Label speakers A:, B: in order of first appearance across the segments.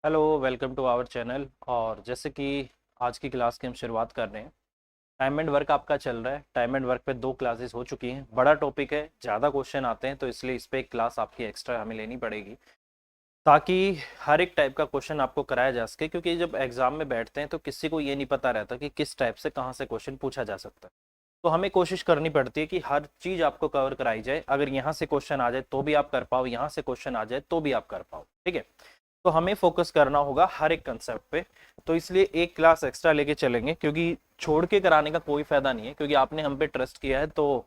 A: Hello, welcome to our channel. और जैसे कि आज की क्लास की हम शुरुआत कर रहे हैं। टाइम एंड वर्क आपका चल रहा है। टाइम एंड वर्क पे 2 क्लासेस हो चुकी हैं। बड़ा टॉपिक है, ज़्यादा क्वेश्चन आते हैं, तो इसलिए इस पे एक क्लास आपकी एक्स्ट्रा हमें लेनी पड़ेगी ताकि हर एक टाइप का क्वेश्चन आपको कराया जा सके। क्योंकि जब एग्जाम में बैठते हैं तो किसी को ये नहीं पता रहता कि किस टाइप से कहाँ से क्वेश्चन पूछा जा सकता है। तो हमें कोशिश करनी पड़ती है कि हर चीज़ आपको कवर कराई जाए। अगर यहाँ से क्वेश्चन आ जाए तो भी आप कर पाओ, यहाँ से क्वेश्चन आ जाए तो भी आप कर पाओ। ठीक है, तो हमें फोकस करना होगा हर एक कंसेप्ट पे। तो इसलिए एक क्लास एक्स्ट्रा लेके चलेंगे, क्योंकि छोड़ के कराने का कोई फायदा नहीं है। क्योंकि आपने हम पे ट्रस्ट किया है, तो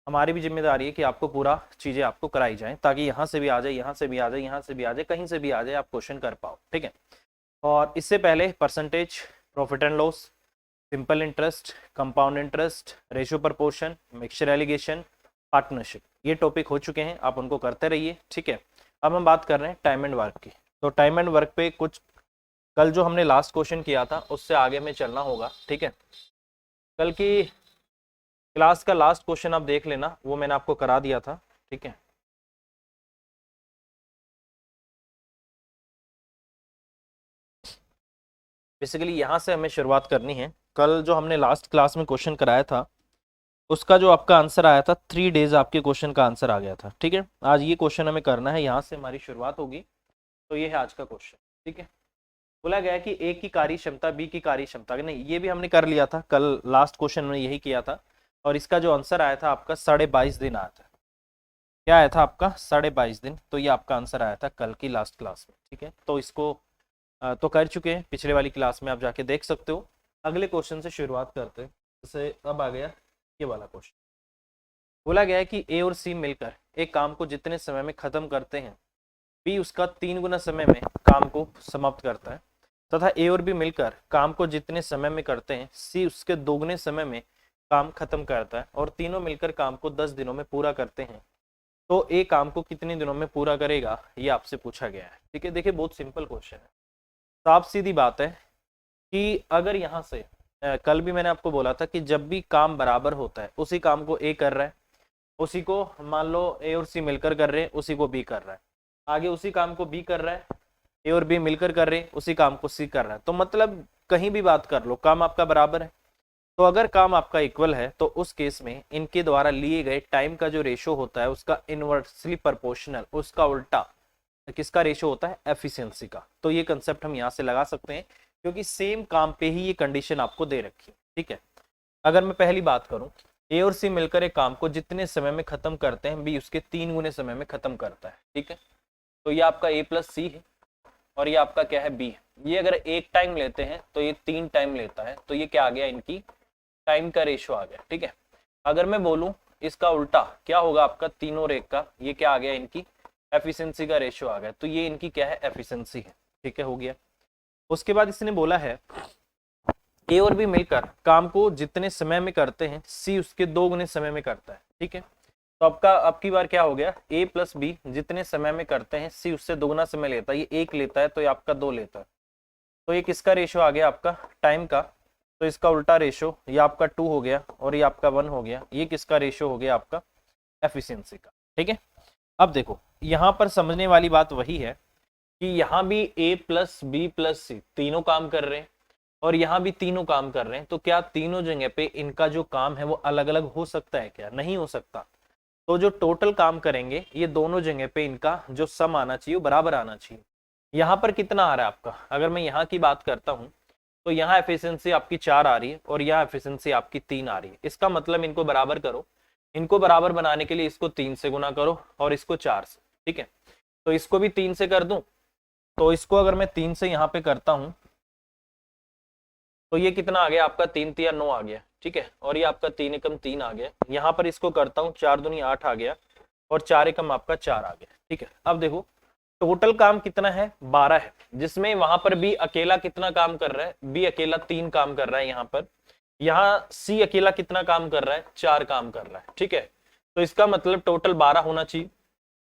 A: हमारी भी जिम्मेदारी है कि आपको पूरा चीजें आपको कराई जाए, ताकि यहाँ से भी आ जाए, यहाँ से भी आ जाए, यहाँ से भी आ जाए, कहीं से भी आ जाए, आप क्वेश्चन कर पाओ। ठीक है, और इससे पहले percentage, profit and loss, simple interest, compound interest, ratio proportion, mixture allegation, partnership, ये टॉपिक हो चुके हैं। आप उनको करते रहिए। ठीक है, अब हम बात कर रहे हैं टाइम एंड वर्क की। तो टाइम एंड वर्क पे कुछ कल जो हमने लास्ट क्वेश्चन किया था उससे आगे में चलना होगा। ठीक है, कल की क्लास का लास्ट क्वेश्चन आप देख लेना, वो मैंने आपको करा दिया था। ठीक है, बेसिकली यहाँ से हमें शुरुआत करनी है। कल जो हमने लास्ट क्लास में क्वेश्चन कराया था उसका जो आपका आंसर आया था 3 डेज, आपके क्वेश्चन का आंसर आ गया था। ठीक है, आज ये क्वेश्चन हमें करना है, यहाँ से हमारी शुरुआत होगी। तो ये है आज का क्वेश्चन। ठीक है, बोला गया है कि ए की कार्य क्षमता बी की कार्य क्षमता, नहीं ये भी हमने कर लिया था कल, लास्ट क्वेश्चन में यही किया था। और इसका जो आंसर आया था आपका 22.5 दिन आया था। क्या आया था आपका? 22.5 दिन। तो ये आपका आंसर आया था कल की लास्ट क्लास में। ठीक है, तो इसको तो कर चुके हैं, पिछले वाली क्लास में आप जाके देख सकते हो। अगले क्वेश्चन से शुरुआत करते हैं। जैसे अब आ गया ये वाला क्वेश्चन। बोला गया है कि ए और सी मिलकर एक काम को जितने समय में खत्म करते हैं, बी उसका 3 गुना समय में काम को समाप्त करता है, तथा ए और बी मिलकर काम को जितने समय में करते हैं, सी उसके 2 गुने समय में काम खत्म करता है, और तीनों मिलकर काम को 10 दिनों में पूरा करते हैं, तो ए काम को कितने दिनों में पूरा करेगा, ये आपसे पूछा गया है। ठीक है, देखिए बहुत सिंपल क्वेश्चन है, साफ सीधी बात है कि अगर यहाँ से कल भी मैंने आपको बोला था कि जब भी काम बराबर होता है, उसी काम को ए कर रहा है, उसी को मान लो ए और सी मिलकर कर रहे हैं, उसी को बी कर रहा है, आगे उसी काम को बी कर रहा है, ए और बी मिलकर कर रहे हैं, उसी काम को सी कर रहा है। तो मतलब कहीं भी बात कर लो, काम आपका बराबर है। तो अगर काम आपका इक्वल है तो उस केस में इनके द्वारा लिए गए टाइम का जो रेशो होता है उसका इनवर्सली प्रोपोर्शनल, उसका उल्टा किसका रेशो होता है? एफिशिएंसी का। तो ये कंसेप्ट हम यहाँ से लगा सकते हैं, क्योंकि सेम काम पे ही ये कंडीशन आपको दे रखी है। ठीक है, अगर मैं पहली बात करूं, ए और सी मिलकर एक काम को जितने समय में खत्म करते हैं, बी उसके 3 गुने समय में खत्म करता है। ठीक है, तो ये आपका ए प्लस सी है, और ये आपका क्या है? बी है। ये अगर एक टाइम लेते हैं तो ये 3 टाइम लेता है, तो ये क्या आ गया? इनकी टाइम का रेशियो आ गया। ठीक है, अगर मैं बोलूं इसका उल्टा क्या होगा आपका? तीनों रेख का, ये क्या आ गया? इनकी एफिशिएंसी का रेशियो आ गया। तो ये इनकी क्या है? एफिशिएंसी है। ठीक है, हो गया। उसके बाद इसने बोला है ए और बी मिलकर काम को जितने समय में करते हैं, सी उसके 2 गुने समय में करता है। ठीक है, तो आपका अब की बार क्या हो गया? ए प्लस बी जितने समय में करते हैं, सी उससे 2 गुना समय लेता है। ये 1 लेता है तो ये आपका 2 लेता है, तो ये किसका रेशो आ गया? आपका टाइम का। तो इसका उल्टा रेशो, ये आपका 2 हो गया और ये आपका 1 हो गया। ये किसका रेशो हो गया? आपका एफिशिएंसी का। ठीक है, अब देखो यहाँ पर समझने वाली बात वही है कि यहाँ भी ए प्लस बी प्लस सी तीनों काम कर रहे हैं, और यहाँ भी तीनों काम कर रहे हैं। तो क्या तीनों जगह पे इनका जो काम है वो अलग अलग हो सकता है? क्या नहीं हो सकता। तो जो टोटल काम करेंगे ये दोनों जगह पे इनका जो सम आना चाहिए वो बराबर आना चाहिए। यहाँ पर कितना आ रहा है आपका? अगर मैं यहाँ की बात करता हूँ तो यहाँ एफिशिएंसी आपकी 4 आ रही है और यहाँ एफिशिएंसी आपकी 3 आ रही है। इसका मतलब इनको बराबर करो। इनको बराबर बनाने के लिए इसको 3 से गुना करो और इसको 4 से। ठीक है, तो इसको भी 3 से कर दूं, तो इसको अगर मैं 3 से यहाँ पे करता हूँ तो ये कितना आ गया आपका? 3 तिया 9 आ गया। ठीक है, और ये आपका 3 एकम 3 आ गया। यहाँ पर इसको करता हूँ 4 दूनी 8 आ गया, और 4 एकम आपका 4 आ गया। ठीक है, अब देखो टोटल काम कितना है? 12 है, जिसमें वहां पर बी अकेला कितना काम कर रहा है? बी अकेला 3 काम कर रहा है यहाँ पर। यहाँ सी अकेला कितना काम कर रहा है? 4 काम कर रहा है। ठीक है, तो इसका मतलब टोटल 12 होना चाहिए,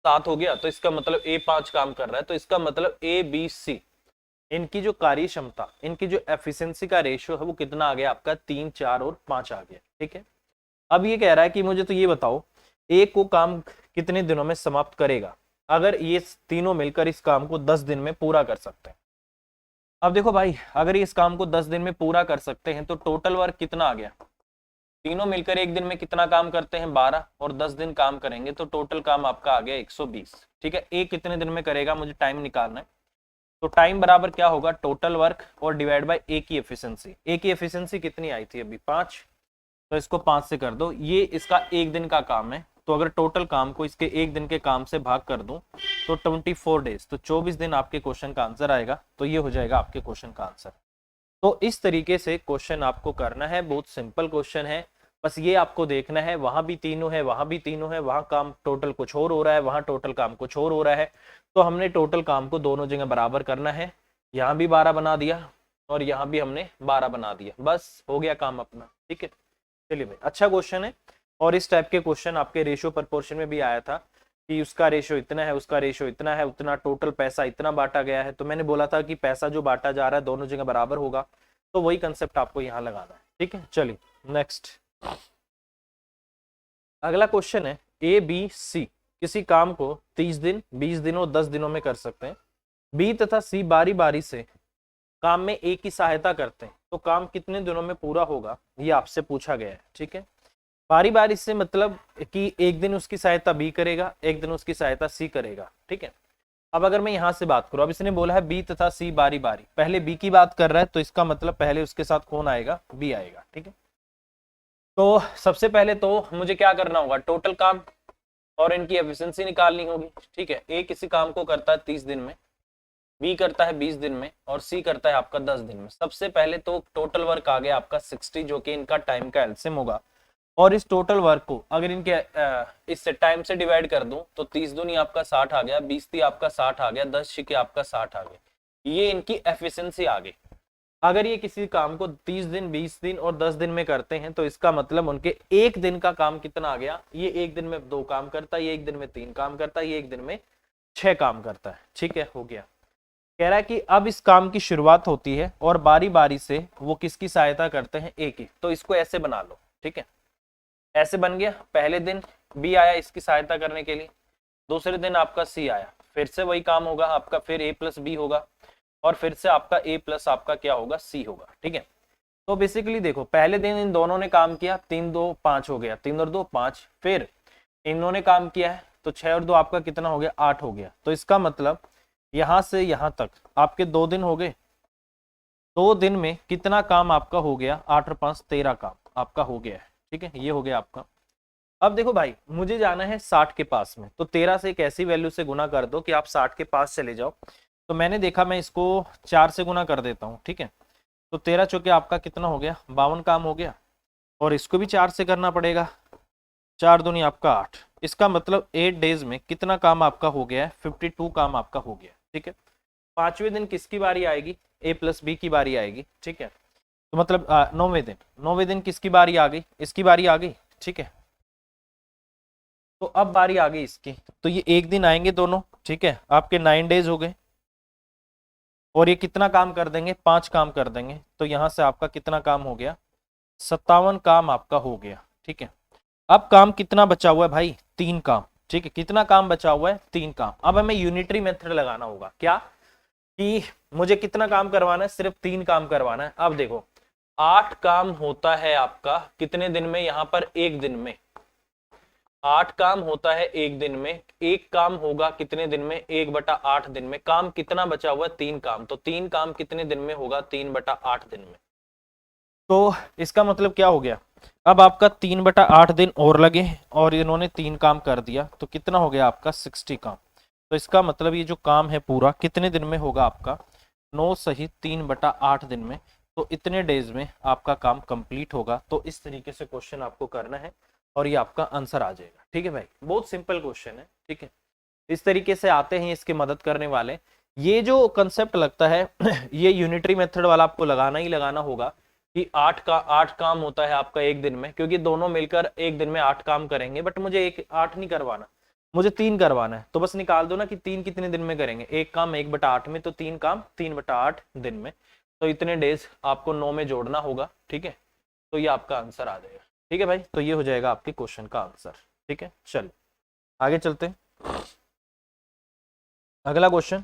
A: 7 हो गया। तो इसका मतलब ए 5 काम कर रहा है। तो इसका मतलब ए बी सी इनकी जो कार्य क्षमता, इनकी जो एफिशिएंसी का रेशियो है वो कितना आ गया आपका? 3, 4 और 5 आ गया। ठीक है, अब ये कह रहा है कि मुझे तो ये बताओ ए को काम कितने दिनों में समाप्त करेगा? अगर ये तीनों मिलकर इस काम को 10 दिन में पूरा कर सकते हैं, अब देखो भाई, अगर इस काम को 10 दिन में पूरा कर सकते हैं तो टोटल वर्क कितना आ गया, तीनों मिलकर एक दिन में कितना काम करते हैं 12, और 10 दिन काम करेंगे तो टोटल काम आपका आ गया 120। ठीक है, एक कितने दिन में करेगा मुझे टाइम निकालना है, तो टाइम बराबर क्या होगा, टोटल वर्क और डिवाइड बाय ए की एफिशिएंसी। ए की एफिशिएंसी कितनी आई थी अभी 5, तो इसको 5 से कर दो, ये इसका एक दिन का काम है, तो अगर टोटल काम को इसके एक दिन के काम से भाग कर दूं तो 24 डेज, तो 24 दिन आपके क्वेश्चन का आंसर आएगा, तो ये हो जाएगा आपके क्वेश्चन का आंसर। तो इस तरीके से क्वेश्चन आपको करना है, बहुत सिंपल क्वेश्चन है, बस ये आपको देखना है, वहां भी तीनों है, वहां भी तीनों है, वहां काम टोटल कुछ और हो रहा है, वहां टोटल काम कुछ और हो रहा है, तो हमने टोटल काम को दोनों जगह बराबर करना है। यहाँ भी 12 बना दिया और यहाँ भी हमने 12 बना दिया, बस हो गया काम अपना। ठीक है, चलिए भाई, अच्छा क्वेश्चन है। और इस टाइप के क्वेश्चन आपके रेशियो प्रपोर्शन में भी आया था कि उसका रेशियो इतना है, उसका रेशियो इतना है, उतना टोटल पैसा इतना बांटा गया है, तो मैंने बोला था कि पैसा जो बांटा जा रहा है दोनों जगह बराबर होगा, तो वही कंसेप्ट आपको यहाँ लगाना है। ठीक है, चलिए नेक्स्ट, अगला क्वेश्चन है ए बी सी किसी काम को 30 दिन, 20 दिनों और 10 दिनों में कर सकते हैं। बी तथा सी बारी बारी से काम में ए की सहायता करते हैं, तो काम कितने दिनों में पूरा होगा, ये आपसे पूछा गया है। ठीक है, बारी बारी से मतलब कि एक दिन उसकी सहायता बी करेगा, एक दिन उसकी सहायता सी करेगा। ठीक है, अब अगर मैं यहां से बात करूं, अब इसने बोला है बी तथा सी बारी बारी, पहले बी की बात कर रहा है, तो इसका मतलब पहले उसके साथ कौन आएगा, बी आएगा। ठीक है, तो सबसे पहले तो मुझे क्या करना होगा, टोटल काम और इनकी एफिशिएंसी निकालनी होगी। ठीक है, ए किसी काम को करता है 30 दिन में, बी करता है 20 दिन में, और सी करता है आपका 10 दिन में। सबसे पहले तो टोटल वर्क आ गया आपका 60, जो कि इनका टाइम का एलसीएम होगा, और इस टोटल वर्क को अगर इनके इससे टाइम से डिवाइड कर दूं तो 30 दूनी आपका 60 आ गया, 20 ती आपका 60 आ गया, 10 छिके आपका 60 आ गया, ये इनकी एफिशिएंसी आ गई। अगर ये किसी काम को 30 दिन, 20 दिन और 10 दिन में करते हैं, तो इसका मतलब उनके एक दिन का काम कितना आ गया, ये एक दिन में 2 काम करता है, ये एक दिन में 3 काम करता है, ये एक दिन में 6 काम करता है। ठीक है, हो गया। कह रहा है कि अब इस काम की शुरुआत होती है और बारी बारी से वो किसकी सहायता करते हैं, ए की, तो इसको ऐसे बना लो। ठीक है, ऐसे बन गया, पहले दिन बी आया इसकी सहायता करने के लिए, दूसरे दिन आपका सी आया, फिर से वही काम होगा आपका, फिर ए प्लस बी होगा, और फिर से आपका ए प्लस आपका क्या होगा, सी होगा। ठीक है, तो बेसिकली देखो, पहले दिन इन दोनों ने काम किया, 3 2 5 हो गया, 3 और 2 5, फिर इन्होंने काम किया है तो 6 और 2 आपका कितना हो गया, 8 हो गया। तो इसका मतलब यहां से यहां तक आपके 2 दिन हो गए, 2 दिन में कितना काम आपका हो गया, 8 और 5 13 काम आपका हो गया है। ठीक है, ये हो गया आपका। अब देखो भाई, मुझे जाना है 60 के पास में, तो 13 से एक ऐसी वैल्यू से गुना कर दो कि आप 60 के पास चले जाओ। तो मैंने देखा, मैं इसको 4 से गुना कर देता हूँ। ठीक है, तो 13 चौके आपका कितना हो गया, 52 काम हो गया, और इसको भी 4 से करना पड़ेगा, 4 दूनी आपका 8, इसका मतलब 8 डेज में कितना काम आपका हो गया है, 52 काम आपका हो गया। ठीक है, 5वें दिन किसकी बारी आएगी, ए प्लस बी की बारी आएगी। ठीक है, तो मतलब 9वें दिन किसकी बारी आ गई, इसकी बारी आ गई। ठीक है, तो अब बारी आ गई इसकी, तो ये एक दिन आएंगे दोनों। ठीक है, आपके 9 डेज हो गए, और ये कितना काम कर देंगे, 5 काम कर देंगे, तो यहां से आपका कितना काम हो गया, 57 काम आपका हो गया। ठीक है, अब काम कितना बचा हुआ है भाई, 3 काम। ठीक है, कितना काम बचा हुआ है, 3 काम। अब हमें यूनिटरी मेथड लगाना होगा, क्या कि मुझे कितना काम करवाना है, सिर्फ 3 काम करवाना है। अब देखो, 8 काम होता है आपका कितने दिन में, यहां पर एक दिन में 8 काम होता है एक दिन में, एक काम होगा कितने दिन में, 1/8 दिन में। काम कितना बचा हुआ है, 3 काम, तो 3 काम कितने दिन में होगा, 3/8 दिन में। तो इसका मतलब क्या हो गया, अब आपका 3/8 दिन और लगे, और इन्होंने 3 काम कर दिया, तो कितना हो गया आपका 60 काम। तो इसका मतलब ये जो काम है पूरा कितने दिन में होगा आपका, 9 सही 3/8 दिन में, तो इतने डेज में आपका काम कंप्लीट होगा। तो इस तरीके से क्वेश्चन आपको करना है, और ये आपका आंसर आ जाएगा। ठीक है भाई, बहुत सिंपल क्वेश्चन है। ठीक है, इस तरीके से आते हैं इसकी मदद करने वाले। ये जो कंसेप्ट लगता है ये यूनिटरी मेथड वाला आपको लगाना ही लगाना होगा कि 8 काम होता है आपका एक दिन में, क्योंकि दोनों मिलकर एक दिन में 8 काम करेंगे, बट मुझे एक 8 नहीं करवाना, मुझे 3 करवाना है। तो बस निकाल दो ना कि 3 कितने दिन में करेंगे, एक काम 1/8 में, तो 3 काम 3/8 दिन में, तो इतने डेज आपको 9 में जोड़ना होगा। ठीक है, तो ये आपका आंसर आ जाएगा। ठीक है भाई, तो ये हो जाएगा आपके क्वेश्चन का आंसर। ठीक है, चलिए आगे चलते हैं। अगला क्वेश्चन,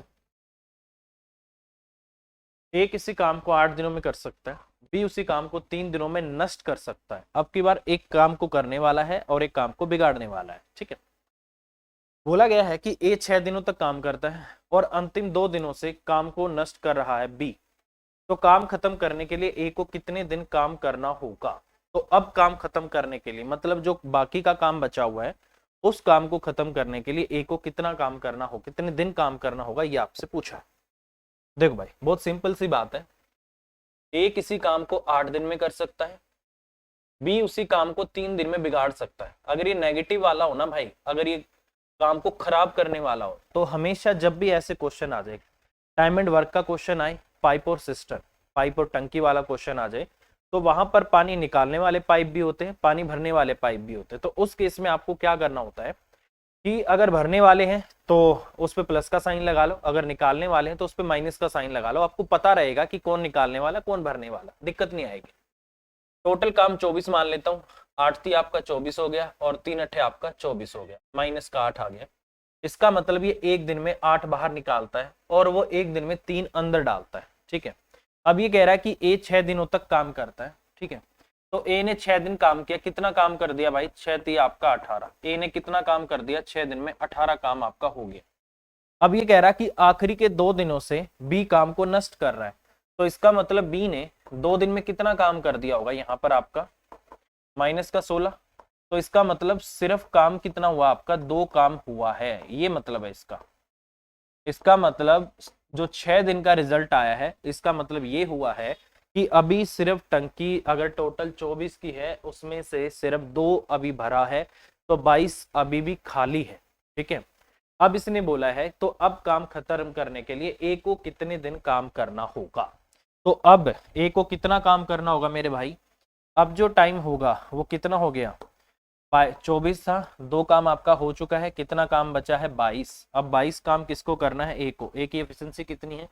A: ए किसी काम को 8 दिनों में कर सकता है, बी उसी काम को 3 दिनों में नष्ट कर सकता है। अब की बार एक काम को करने वाला है और एक काम को बिगाड़ने वाला है, ठीक है। बोला गया है कि ए 6 दिनों तक काम करता है और अंतिम 2 दिनों से काम को नष्ट कर रहा है बी, तो काम खत्म करने के लिए ए को कितने दिन काम करना होगा। तो अब काम खत्म करने के लिए मतलब जो बाकी का काम बचा हुआ है उस काम को खत्म करने के लिए ए को कितना काम करना हो, कितने दिन काम करना होगा, ये आपसे पूछा है। देखो भाई बहुत सिंपल सी बात है, ए किसी काम को 8 दिन में कर सकता है, बी उसी काम को 3 दिन में बिगाड़ सकता है। अगर ये नेगेटिव वाला हो ना भाई, अगर ये काम को खराब करने वाला हो, तो हमेशा जब भी ऐसे क्वेश्चन आ जाए, टाइम एंड वर्क का क्वेश्चन आए, पाइप और सिस्टम, पाइप और टंकी वाला क्वेश्चन आ जाए, तो वहां पर पानी निकालने वाले पाइप भी होते हैं, पानी भरने वाले पाइप भी होते हैं। तो उस केस में आपको क्या करना होता है कि अगर भरने वाले हैं तो उस पर प्लस का साइन लगा लो, अगर निकालने वाले हैं तो उस पर माइनस का साइन लगा लो। आपको पता रहेगा कि कौन निकालने वाला कौन भरने वाला, दिक्कत नहीं आएगी। टोटल काम 24 मान लेता हूँ, 8 थी आपका 24 हो गया और 3 अठे आपका 24 हो गया, माइनस का 8 आ गया। इसका मतलब ये एक दिन में 8 बाहर निकालता है और वो एक दिन में 3 अंदर डालता है, ठीक है। अब ये कह रहा है कि ए 6 दिनों तक काम करता है, ठीक है। तो ए ने 6 दिन काम किया, कितना काम कर दिया भाई, 6 थी आपका 18, ए ने कितना काम कर दिया 6 दिन में, 18 काम आपका हो गया। अब ये कह रहा है कि आखिरी के 2 दिनों से बी काम को नष्ट कर रहा है, तो इसका मतलब बी ने 2 दिन में कितना काम कर दिया होगा, यहाँ पर आपका माइनस का 16, तो इसका मतलब सिर्फ काम कितना हुआ आपका, 2 काम हुआ है, ये मतलब है इसका। इसका मतलब जो 6 दिन का रिजल्ट आया है, इसका मतलब ये हुआ है कि अभी सिर्फ टंकी अगर टोटल 24 की है उसमें से सिर्फ 2 अभी भरा है, तो 22 अभी भी खाली है, ठीक है। अब इसने बोला है तो अब काम खत्म करने के लिए ए को कितने दिन काम करना होगा। तो अब ए को कितना काम करना होगा मेरे भाई, अब जो टाइम होगा वो कितना हो गया, 24 था, 2 काम आपका हो चुका है, कितना काम बचा है 22। अब 22 काम किसको करना है, ए को। ए की एफिशिएंसी कितनी है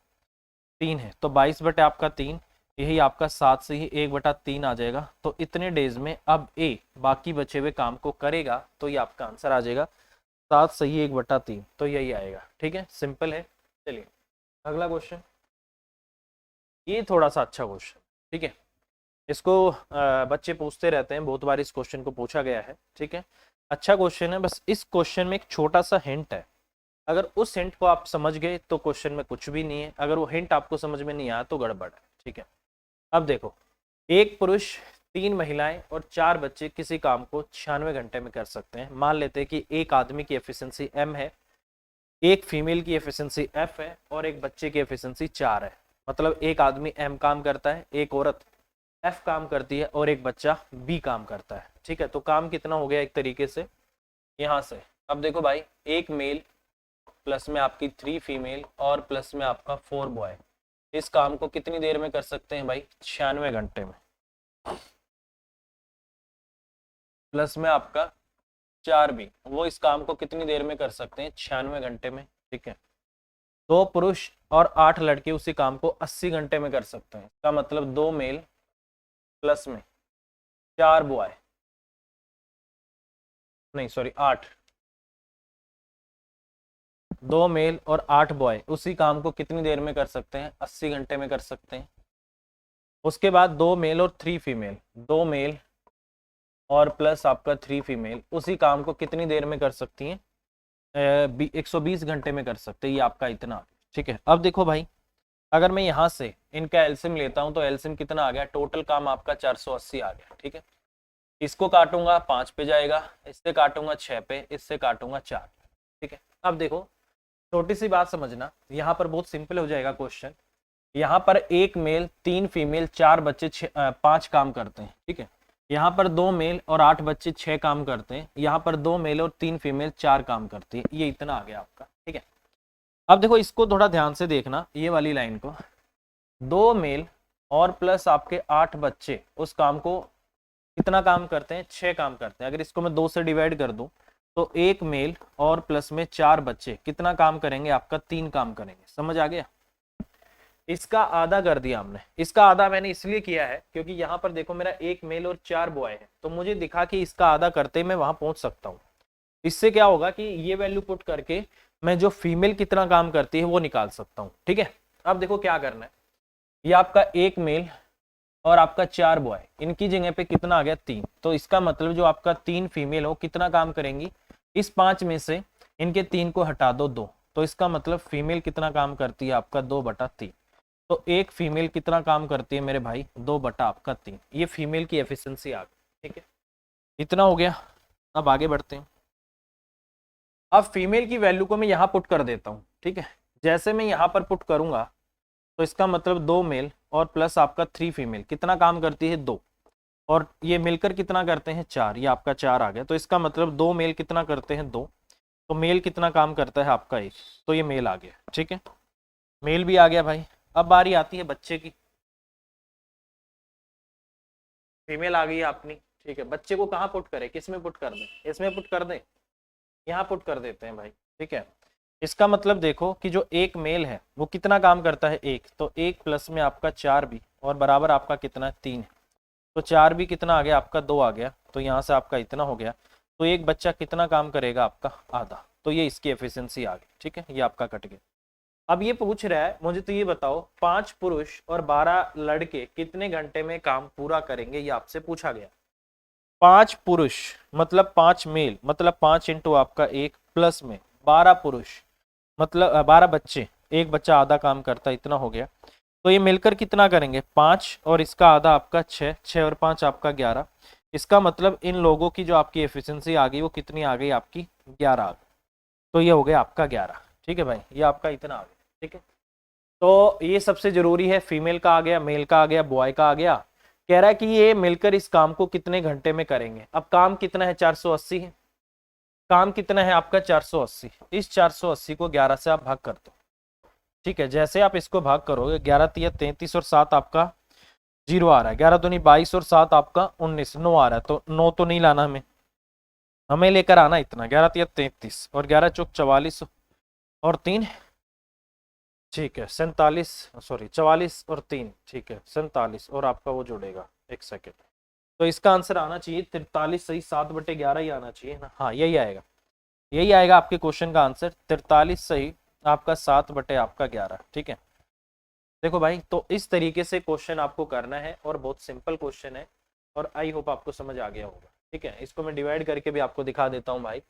A: 3 है, तो 22 बटे आपका 3, यही आपका 7 से ही 1/3 आ जाएगा। तो इतने डेज में अब ए बाकी बचे हुए काम को करेगा, तो ये आपका आंसर आ जाएगा 7 से ही 1/3, तो यही आएगा, ठीक है, सिंपल है। चलिए अगला क्वेश्चन, ये थोड़ा सा अच्छा क्वेश्चन, ठीक है। इसको बच्चे पूछते रहते हैं, बहुत बार इस क्वेश्चन को पूछा गया है, ठीक है। अच्छा क्वेश्चन है, बस इस क्वेश्चन में एक छोटा सा हिंट है, अगर उस हिंट को आप समझ गए तो क्वेश्चन में कुछ भी नहीं है, अगर वो हिंट आपको समझ में नहीं आया तो गड़बड़ है, ठीक है। अब देखो, एक पुरुष 3 महिलाएं और 4 बच्चे किसी काम को 96 घंटे में कर सकते हैं। मान लेते हैं कि एक आदमी की एफिशिएंसी m है, एक फीमेल की एफिशिएंसी f है और एक बच्चे की एफिशिएंसी 4 है। मतलब एक आदमी m काम करता है, एक औरत f काम करती है और एक बच्चा b काम करता है, ठीक है। तो काम कितना हो गया एक तरीके से यहाँ से। अब देखो भाई, एक मेल प्लस में आपकी 3 फीमेल और प्लस में आपका 4 बॉय, इस काम को कितनी देर में कर सकते हैं भाई, 96 घंटे में। प्लस में आपका 4 भी, वो इस काम को कितनी देर में कर सकते हैं, 96 घंटे में, ठीक है। 2 पुरुष और 8 लड़के उसी काम को 80 घंटे में कर सकते हैं। इसका मतलब 2 मेल प्लस में 4 बॉय, नहीं सॉरी 8, 2 मेल और 8 बॉय उसी काम को कितनी देर में कर सकते हैं, 80 घंटे में कर सकते हैं। उसके बाद 2 मेल और 3 फीमेल, 2 मेल और प्लस आपका 3 फीमेल उसी काम को कितनी देर में कर सकती हैं, 120 घंटे में कर सकते हैं। ये आपका इतना, ठीक है। अब देखो भाई, अगर मैं यहाँ से इनका एलसीएम लेता हूँ तो एलसीएम कितना आ गया, टोटल काम आपका 480 आ गया, ठीक है। इसको काटूंगा 5 पे जाएगा, इससे काटूंगा 6 पे, इससे काटूंगा 4, ठीक है। अब देखो छोटी सी बात समझना, यहाँ पर बहुत सिंपल हो जाएगा क्वेश्चन। यहाँ पर एक मेल 3 फीमेल 4 बच्चे 5 काम करते हैं, ठीक है। यहाँ पर 2 मेल और 8 बच्चे 6 काम करते हैं, यहाँ पर 2 मेल और 3 फीमेल 4 काम करती है। ये इतना आ गया आपका, ठीक है। अब देखो इसको थोड़ा ध्यान से देखना, ये वाली लाइन को, 2 मेल और प्लस आपके 8 बच्चे उस काम को कितना काम करते हैं, 6 काम करते हैं। अगर इसको मैं 2 से डिवाइड कर दूं तो एक मेल और प्लस में 4 बच्चे कितना काम करेंगे, आपका 3 काम करेंगे। समझ आ गया, इसका आधा कर दिया हमने। इसका आधा मैंने इसलिए किया है क्योंकि यहाँ पर देखो मेरा एक मेल और 4 बॉय है, तो मुझे दिखा कि इसका आधा करते मैं वहां पहुंच सकता हूँ। इससे क्या होगा कि ये वैल्यू पुट करके मैं जो फीमेल कितना काम करती है वो निकाल सकता हूँ, ठीक है। अब देखो क्या करना है, ये आपका एक मेल और आपका 4 बॉय, इनकी जगह पे कितना आ गया 3। तो इसका मतलब जो आपका 3 फीमेल हो कितना काम करेंगी, इस 5 में से इनके 3 को हटा दो 2, तो इसका मतलब फीमेल कितना काम करती है आपका 2/3। तो एक फीमेल कितना काम करती है मेरे भाई 2/3। ये फीमेल की एफिशिएंसी आ गई। ठीक है, इतना हो गया। अब आगे बढ़ते हैं। अब फीमेल की वैल्यू को मैं यहाँ पुट कर देता हूँ। ठीक है, जैसे मैं यहाँ पर पुट करूंगा तो इसका मतलब 2 मेल और प्लस आपका 3 फीमेल कितना काम करती है 2, और ये मिलकर कितना करते हैं 4। ये आपका 4 आ गया। तो इसका मतलब 2 मेल कितना करते हैं 2, तो मेल कितना काम करता है आपका 1, तो ये मेल आ गया। ठीक है, मेल भी आ गया भाई। अब बारी आती है बच्चे की। फीमेल आ गई है अपनी। ठीक है, बच्चे को कहाँ पुट करें, किस में पुट कर दें, इसमें पुट कर दें, यहाँ पुट कर देते हैं भाई। ठीक है, इसका मतलब देखो कि जो एक मेल है वो कितना काम करता है 1, तो 1 प्लस में आपका 4 भी, और बराबर आपका कितना है 3 है। तो 4 भी कितना आ गया आपका 2 आ गया। तो यहाँ से आपका इतना हो गया। तो एक बच्चा कितना काम करेगा आपका आधा। तो ये इसकी एफिशिएंसी आ गई। ठीक है, ये आपका कट गया। अब ये पूछ रहा है मुझे, तो ये बताओ 5 पुरुष और 12 लड़के कितने घंटे में काम पूरा करेंगे, ये आपसे पूछा गया। 5 पुरुष मतलब 5 मेल, मतलब 5 इंटू आपका 1 प्लस में 12 पुरुष मतलब 12 बच्चे, एक बच्चा आधा काम करता है, इतना हो गया। तो ये मिलकर कितना करेंगे 5, और इसका आधा आपका 6, 6 और 5 आपका 11। इसका मतलब इन लोगों की जो आपकी एफिशिएंसी आ गई वो कितनी आ गई आपकी 11 आ गई। तो ये हो गया आपका 11। ठीक है भाई, ये आपका इतना आ गया। ठीक है, तो ये सबसे जरूरी है, फीमेल का आ गया, मेल का आ गया, बॉय का आ गया। कह रहा है कि ये मिलकर इस काम को कितने घंटे में करेंगे। अब काम कितना है 480 है, काम कितना है आपका 480। इस 480 को 11 से आप भाग कर दो। ठीक है, जैसे आप इसको भाग करोगे 11 तिया 33 और 7 आपका 0 आ रहा है, 11 दूनी 22 और 7 आपका 19, 9 आ रहा है। तो 9 तो नहीं लाना हमें, हमें लेकर आना इतना, 11 तिया 33 और 11 चौक 44 और 3, ठीक है 47, सॉरी 44 और 3, ठीक है 47, और आपका वो जुड़ेगा, एक सेकेंड। तो इसका आंसर आना चाहिए 43 सही, 7/11 ही आना चाहिए ना। हाँ यही आएगा, यही आएगा आपके क्वेश्चन का आंसर, 43 सही आपका 7/11। ठीक है, देखो भाई, तो इस तरीके से क्वेश्चन आपको करना है और बहुत सिंपल क्वेश्चन है, और आई होप आपको समझ आ गया होगा। ठीक है, इसको मैं डिवाइड करके भी आपको दिखा देता हूँ भाई।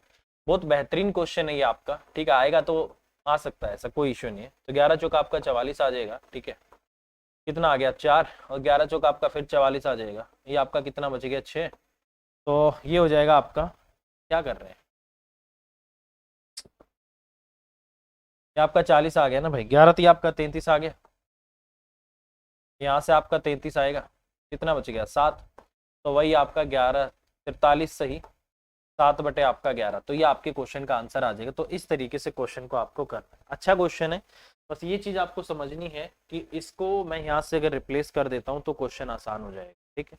A: बहुत बेहतरीन क्वेश्चन है ये आपका। ठीक है, आएगा तो आ सकता है, ऐसा कोई इश्यू नहीं है। तो 11 चौक आपका 44 आ जाएगा। ठीक है, कितना आ गया 4, और 11 चौक आपका फिर 44 आ जाएगा। ये आपका कितना बच गया 6। तो ये हो जाएगा आपका, क्या कर रहे हैं, ये आपका 40 आ गया ना भाई, 11 थी आपका 33 आ गया, यहाँ से आपका 33 आएगा, कितना बच गया 7। तो वही आपका 11, 43 सही 7/11। तो ये आपके क्वेश्चन का आंसर आ जाएगा। तो इस तरीके से क्वेश्चन को आपको करना है। अच्छा क्वेश्चन है, बस ये चीज आपको समझनी है कि इसको मैं यहाँ से अगर रिप्लेस कर देता हूँ तो क्वेश्चन आसान हो जाएगा। ठीक है,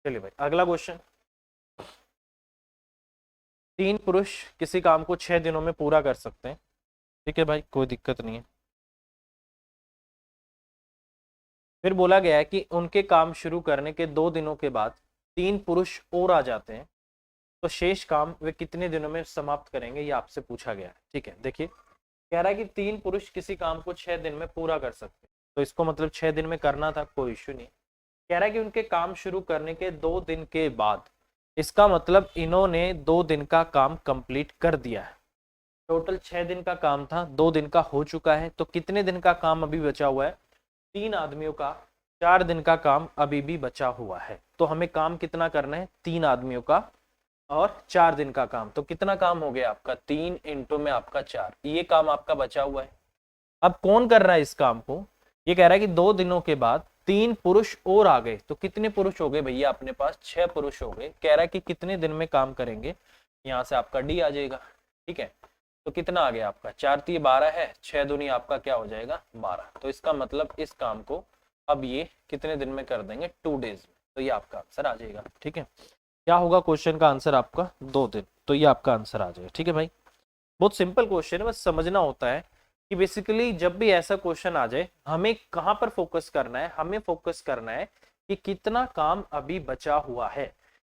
A: चलिए भाई अगला क्वेश्चन। 3 पुरुष किसी काम को 6 दिनों में पूरा कर सकते हैं। ठीक है भाई, कोई दिक्कत नहीं है। फिर बोला गया है कि उनके काम शुरू करने के 2 दिनों के बाद 3 पुरुष और आ जाते हैं, तो शेष काम वे कितने दिनों में समाप्त करेंगे, ये आपसे पूछा गया है। ठीक है, देखिए कह रहा है कि 3 पुरुष किसी काम को 6 दिन में पूरा कर सकते हैं, तो इसको मतलब 6 दिन में करना था, कोई इश्यू नहीं। कह रहा है कि उनके काम शुरू करने के 2 दिन के बाद, इसका मतलब इन्होंने 2 दिन का काम कंप्लीट कर दिया है। टोटल 6 दिन का काम था, 2 दिन का हो चुका है, तो कितने दिन का काम अभी बचा हुआ है, 3 आदमियों का 4 दिन का काम अभी भी बचा हुआ है। तो हमें काम कितना करना है, 3 आदमियों का और 4 दिन का काम। तो कितना काम हो गया आपका 3 इंटू में आपका 4, ये काम आपका बचा हुआ है। अब कौन कर रहा है इस काम को, ये कह रहा है कि 2 दिनों के बाद 3 पुरुष और आ गए, तो कितने पुरुष हो गए भैया अपने पास 6 पुरुष हो गए। कह रहा है कि कितने दिन में काम करेंगे, यहाँ से आपका डी आ जाएगा। ठीक है, तो कितना आ गया आपका 4 3 12 है, 6 दूनी आपका क्या हो जाएगा 12। तो इसका मतलब इस काम को अब ये कितने दिन में कर देंगे 2 डेज में। तो ये आपका आंसर आ जाएगा। ठीक है, क्या होगा क्वेश्चन का आंसर आपका 2 दिन। तो ये आपका आंसर आ जाएगा। ठीक है भाई, बहुत सिंपल क्वेश्चन है, बस समझना होता है कि बेसिकली जब भी ऐसा क्वेश्चन आ जाए हमें कहाँ पर फोकस करना है, हमें फोकस करना है कि कितना काम अभी बचा हुआ है,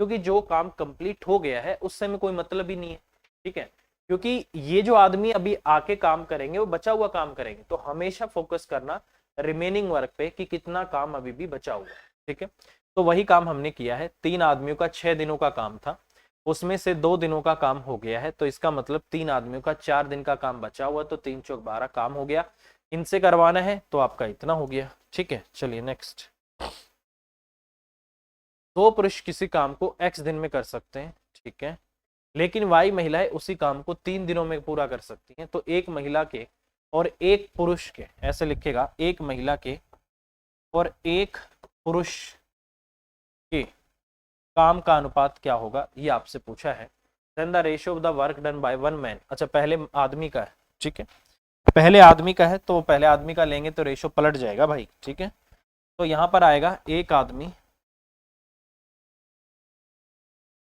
A: क्योंकि जो काम कंप्लीट हो गया है उससे में कोई मतलब ही नहीं है। ठीक है, क्योंकि ये जो आदमी अभी आके काम करेंगे वो बचा हुआ काम करेंगे, तो हमेशा फोकस करना रिमेनिंग वर्क पे कि कितना काम अभी भी बचा हुआ है, ठीक है। तो वही काम हमने किया है, 3 आदमियों का 6 दिनों का काम था, उसमें से 2 दिनों का काम हो गया है, तो इसका मतलब 3 आदमियों का 4 दिन का काम बचा हुआ, तो 3 चौक 12 काम हो गया। इनसे करवाना है तो आपका इतना हो गया, ठीक है। चलिए नेक्स्ट। 2 पुरुष किसी काम को x दिन में कर सकते हैं, ठीक है, लेकिन y महिलाएं उसी काम को 3 दिनों में पूरा कर सकती हैं। तो एक महिला के और एक पुरुष के, ऐसे लिखेगा, एक महिला के और एक पुरुष के काम का अनुपात क्या होगा, ये आपसे पूछा है। Then the ratio of the work done by one man. अच्छा, पहले आदमी का है, ठीक है, पहले आदमी का है, तो पहले आदमी का लेंगे तो रेशियो पलट जाएगा भाई, ठीक है। तो यहां पर आएगा एक आदमी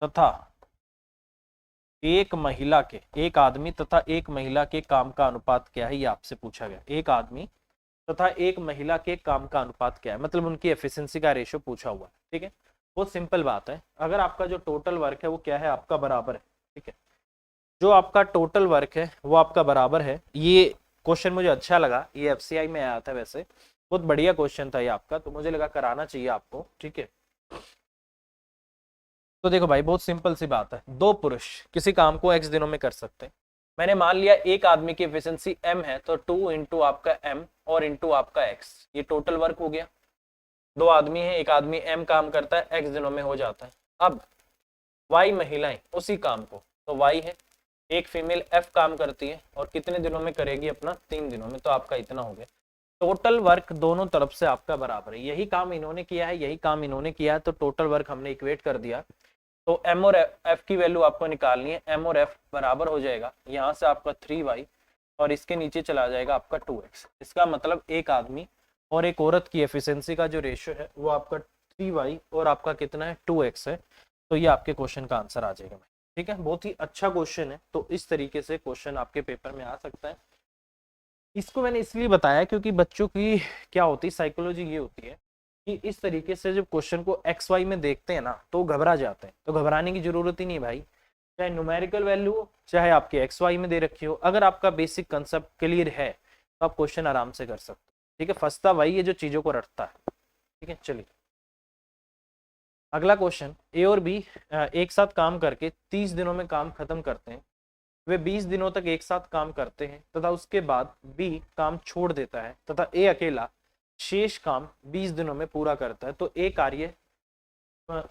A: तथा एक महिला के, एक आदमी तथा एक महिला के काम का अनुपात क्या है, ये आपसे पूछा गया। एक आदमी तथा एक महिला के काम का अनुपात क्या है, मतलब उनकी एफिशिएंसी का रेशियो पूछा हुआ है, ठीक है। बहुत सिंपल बात है, अगर आपका जो टोटल वर्क है वो क्या है, आपका बराबर है, ठीक है। जो आपका टोटल वर्क है वो आपका बराबर है। ये क्वेश्चन मुझे अच्छा लगा, ये एफसीआई में आया था, वैसे बहुत बढ़िया क्वेश्चन था ये आपका, तो मुझे लगा कराना चाहिए आपको, ठीक है। तो देखो भाई, बहुत सिंपल सी बात है, 2 पुरुष किसी काम को x दिनों में कर सकते हैं। मैंने मान लिया एक आदमी की एफिशिएंसी m है, तो 2 इंटू आपका m और इंटू आपका x, ये टोटल वर्क हो गया। 2 आदमी है, एक आदमी m काम करता है, x दिनों में हो जाता है। अब y महिलाएं उसी काम को, तो y है, एक फीमेल f काम करती है और कितने दिनों में करेगी, अपना 3 दिनों में, तो आपका इतना हो गया। टोटल वर्क दोनों तरफ से आपका बराबर है, यही काम इन्होंने किया है, यही काम इन्होंने किया है, तो टोटल वर्क हमने इक्वेट कर दिया। तो m और f की वैल्यू आपको निकालनी है, m और f बराबर हो जाएगा, यहाँ से आपका 3y और इसके नीचे चला जाएगा आपका 2x। इसका मतलब एक आदमी और एक औरत की एफिशिएंसी का जो रेशियो है वो आपका 3y और आपका कितना है, 2x है। तो ये आपके क्वेश्चन का आंसर आ जाएगा, ठीक है। बहुत ही अच्छा क्वेश्चन है, तो इस तरीके से क्वेश्चन आपके पेपर में आ सकता है। इसको मैंने इसलिए बताया क्योंकि बच्चों की क्या होती है, साइकोलॉजी ये होती है कि इस तरीके से जब क्वेश्चन को एक्स वाई में देखते हैं ना तो घबरा जाते हैं। तो घबराने की जरूरत ही नहीं भाई, चाहे न्यूमेरिकल वैल्यू हो चाहे आपके एक्स वाई में दे रखी हो, अगर आपका बेसिक कंसेप्ट क्लियर है तो आप क्वेश्चन आराम से कर सकते हो, ठीक है। फंसता वही है जो चीजों को रटता है, ठीक है। चलिए अगला क्वेश्चन, ए और बी एक साथ काम करके 30 दिनों में काम खत्म करते हैं। वे 20 दिनों तक एक साथ काम करते हैं तथा उसके बाद बी काम छोड़ देता है तथा ए अकेला शेष काम 20 दिनों में पूरा करता है। तो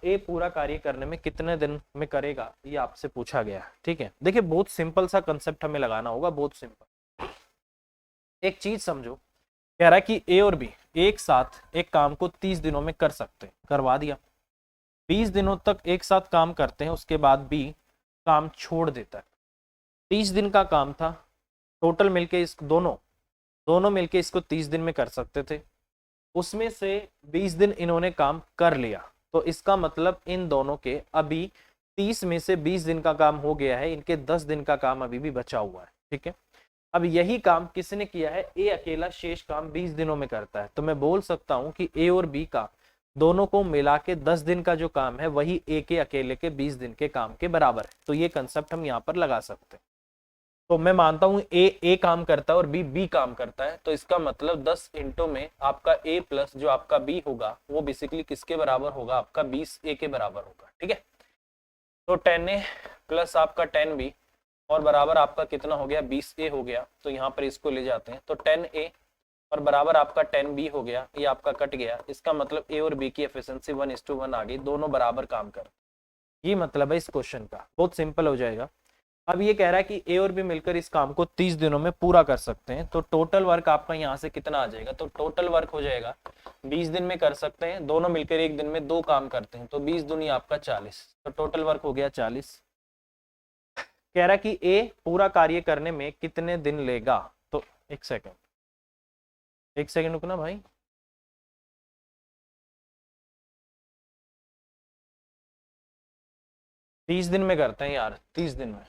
A: ए पूरा कार्य करने में कितने दिन में करेगा, ये आपसे पूछा गया है, ठीक है। देखिए बहुत सिंपल सा कंसेप्ट हमें लगाना होगा, बहुत सिंपल। एक चीज समझो, कह रहा है कि ए और बी एक साथ एक काम को 30 दिनों में कर सकते हैं, करवा दिया। 20 दिनों तक एक साथ काम करते हैं, उसके बाद बी काम छोड़ देता है। 30 दिन का काम था, टोटल मिलके इस दोनों मिलके इसको 30 दिन में कर सकते थे, उसमें से 20 दिन इन्होंने काम कर लिया, तो इसका मतलब इन दोनों के अभी 30 में से 20 दिन का काम हो गया है, इनके 10 दिन का काम अभी भी बचा हुआ है, ठीक है। अब यही काम किसने किया है, ए अकेला शेष काम 20 दिनों में करता है। तो मैं बोल सकता हूं कि ए और बी का दोनों को मिला के 10 दिन का जो काम है वही ए के अकेले के 20 दिन के काम के बराबर है। तो ये कंसेप्ट हम यहाँ पर लगा सकते हैं। तो मैं मानता हूं ए काम करता है और बी काम करता है, तो इसका मतलब 10 इंटू में आपका ए प्लस जो आपका बी होगा वो बेसिकली किसके बराबर होगा, आपका 20 ए के बराबर होगा, ठीक है। तो 10 ए प्लस आपका 10 बी और बराबर आपका कितना हो गया, 20 ए हो गया। तो यहाँ पर इसको ले जाते हैं, तो 10 ए और बराबर आपका 10 बी हो गया, ये आपका कट गया। इसका मतलब ए और बी की एफिशिएंसी 1:1 आ गई, दोनों बराबर काम कर। ये मतलब है इस क्वेश्चन का, बहुत सिंपल हो जाएगा। अब ये कह रहा है कि ए और बी मिलकर इस काम को 30 दिनों में पूरा कर सकते हैं, तो टोटल वर्क आपका यहाँ से कितना आ जाएगा, तो टोटल वर्क हो जाएगा 20 दिन में कर सकते हैं, दोनों मिलकर एक दिन में 2 काम करते हैं, तो 20 दूनी आपका 40, तो टोटल वर्क हो गया 40। कह रहा है कि ए पूरा कार्य करने में कितने दिन लेगा, तो एक सेकेंड रुकना भाई। तीस दिन में करते हैं यार, 30 दिन में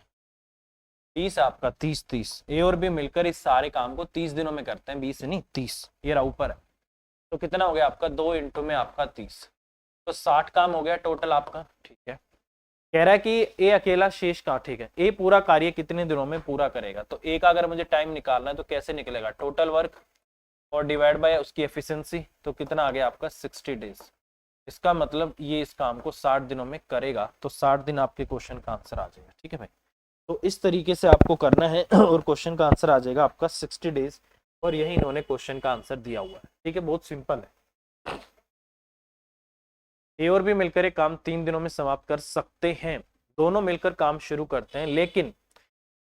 A: 30 आपका 30 ए और बी मिलकर इस सारे काम को 30 दिनों में करते हैं, 20 नहीं 30, ये रहा ऊपर है। तो कितना हो गया आपका 2 इंटू में आपका 30, तो 60 काम हो गया टोटल आपका, ठीक है। कह रहा है कि ए अकेला शेष का, ठीक है, ए पूरा कार्य कितने दिनों में पूरा करेगा। तो ए का अगर मुझे टाइम निकालना है तो कैसे निकलेगा, टोटल वर्क और डिवाइड बाय उसकी एफिशिएंसी, तो कितना आ गया आपका 60 डेज। इसका मतलब ये इस काम को 60 दिनों में करेगा, तो 60 दिन आपके क्वेश्चन का आंसर आ जाएगा। ठीक है भाई, तो इस तरीके से आपको करना है और क्वेश्चन का आंसर आ जाएगा आपका 60 डेज, और यही इन्होंने क्वेश्चन का आंसर दिया हुआ है। ठीक है, बहुत सिंपल है। ए और बी मिलकर एक काम 3 दिनों में समाप्त कर सकते हैं। दोनों मिलकर काम शुरू करते हैं, लेकिन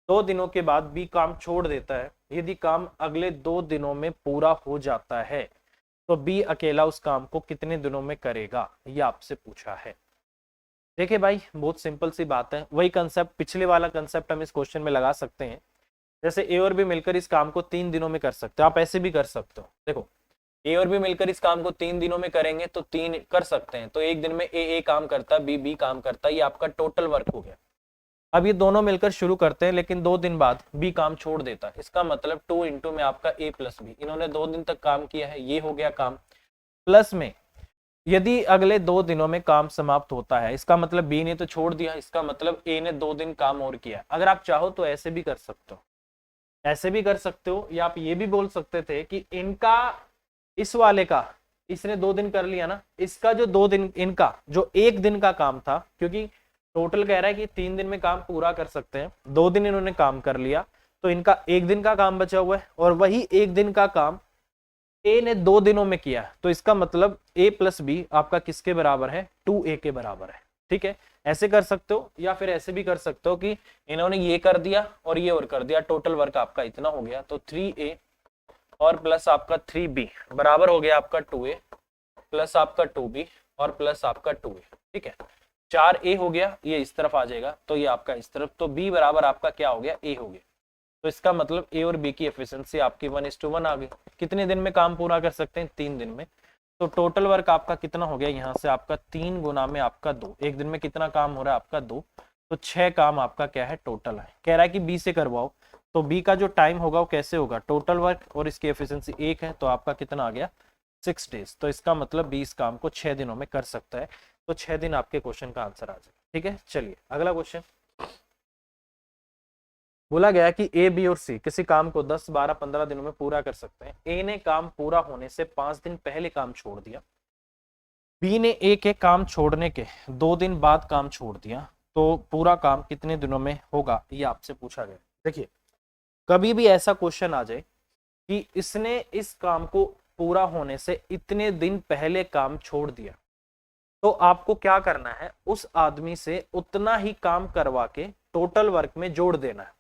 A: 2 दिनों के बाद बी काम छोड़ देता है। यदि काम अगले 2 दिनों में पूरा हो जाता है तो बी अकेला उस काम को कितने दिनों में करेगा, ये आपसे पूछा है। देखिए भाई, बहुत सिंपल सी बात है, वही कंसेप्ट, पिछले वाला कंसेप्ट हम इस क्वेश्चन में लगा सकते हैं। जैसे ए और बी मिलकर इस काम को 3 दिनों में कर सकते हो, आप ऐसे भी कर सकते हो। देखो, ए और बी मिलकर इस काम को 3 दिनों में करेंगे तो 3 कर सकते हैं, तो एक दिन में ए काम करता है, बी काम करता है, ये आपका टोटल वर्क हो गया। अब ये दोनों मिलकर शुरू करते हैं, लेकिन 2 दिन बाद बी काम छोड़ देता है। इसका मतलब 2 इंटू में आपका ए प्लस बी, इन्होंने 2 दिन तक काम किया है, ये हो गया काम। प्लस में यदि अगले 2 दिनों में काम समाप्त होता है, इसका मतलब बी ने तो छोड़ दिया, इसका मतलब ए ने 2 दिन काम और किया। अगर आप चाहो तो ऐसे भी कर सकते हो, ऐसे भी कर सकते हो, या आप ये भी बोल सकते थे कि इनका, इस वाले का, इसने 2 दिन कर लिया ना, इसका जो 2 दिन, इनका जो 1 दिन का काम था, क्योंकि टोटल कह रहा है कि 3 दिन में काम पूरा कर सकते हैं, 2 दिन इन्होंने काम कर लिया, तो इनका 1 दिन का काम बचा हुआ है, और वही 1 दिन का काम ए ने 2 दिनों में किया, तो इसका मतलब ए प्लस बी आपका किसके बराबर है, 2a के बराबर है। ठीक है, ऐसे कर सकते हो, या फिर ऐसे भी कर सकते हो कि इन्होंने ये कर दिया और ये और कर दिया, टोटल वर्क आपका इतना हो गया, तो 3a और प्लस आपका 3b बराबर हो गया आपका 2a प्लस आपका 2b और प्लस आपका 2a। ठीक है, 4a हो गया, ये इस तरफ आ जाएगा, तो ये आपका इस तरफ, तो b बराबर आपका क्या हो गया, a हो गया। तो इसका मतलब ए और बी की एफिशिएंसी आपकी 1:1 आ गई। कितने दिन में काम पूरा कर सकते हैं, 3 दिन में। तो टोटल वर्क आपका कितना हो गया, यहाँ से आपका 3 गुना में आपका 2, एक दिन में कितना काम हो रहा है आपका 2, तो 6 काम आपका क्या है, टोटल है। कह रहा है कि बी से करवाओ, तो बी का जो टाइम होगा वो कैसे होगा, टोटल वर्क और इसकी एफिशिएंसी 1 है, तो आपका कितना आ गया, 6 डेज। तो इसका मतलब बी इस काम को 6 दिनों में कर सकता है, तो 6 दिन आपके क्वेश्चन का आंसर आ जाएगा। ठीक है, चलिए अगला क्वेश्चन। बोला गया कि ए, बी और सी किसी काम को 10, 12, 15 दिनों में पूरा कर सकते हैं। ए ने काम पूरा होने से 5 दिन पहले काम छोड़ दिया, बी ने ए के काम छोड़ने के 2 दिन बाद काम छोड़ दिया, तो पूरा काम कितने दिनों में होगा, ये आपसे पूछा गया। देखिए, कभी भी ऐसा क्वेश्चन आ जाए कि इसने इस काम को पूरा होने से इतने दिन पहले काम छोड़ दिया, तो आपको क्या करना है, उस आदमी से उतना ही काम करवा के टोटल वर्क में जोड़ देना है।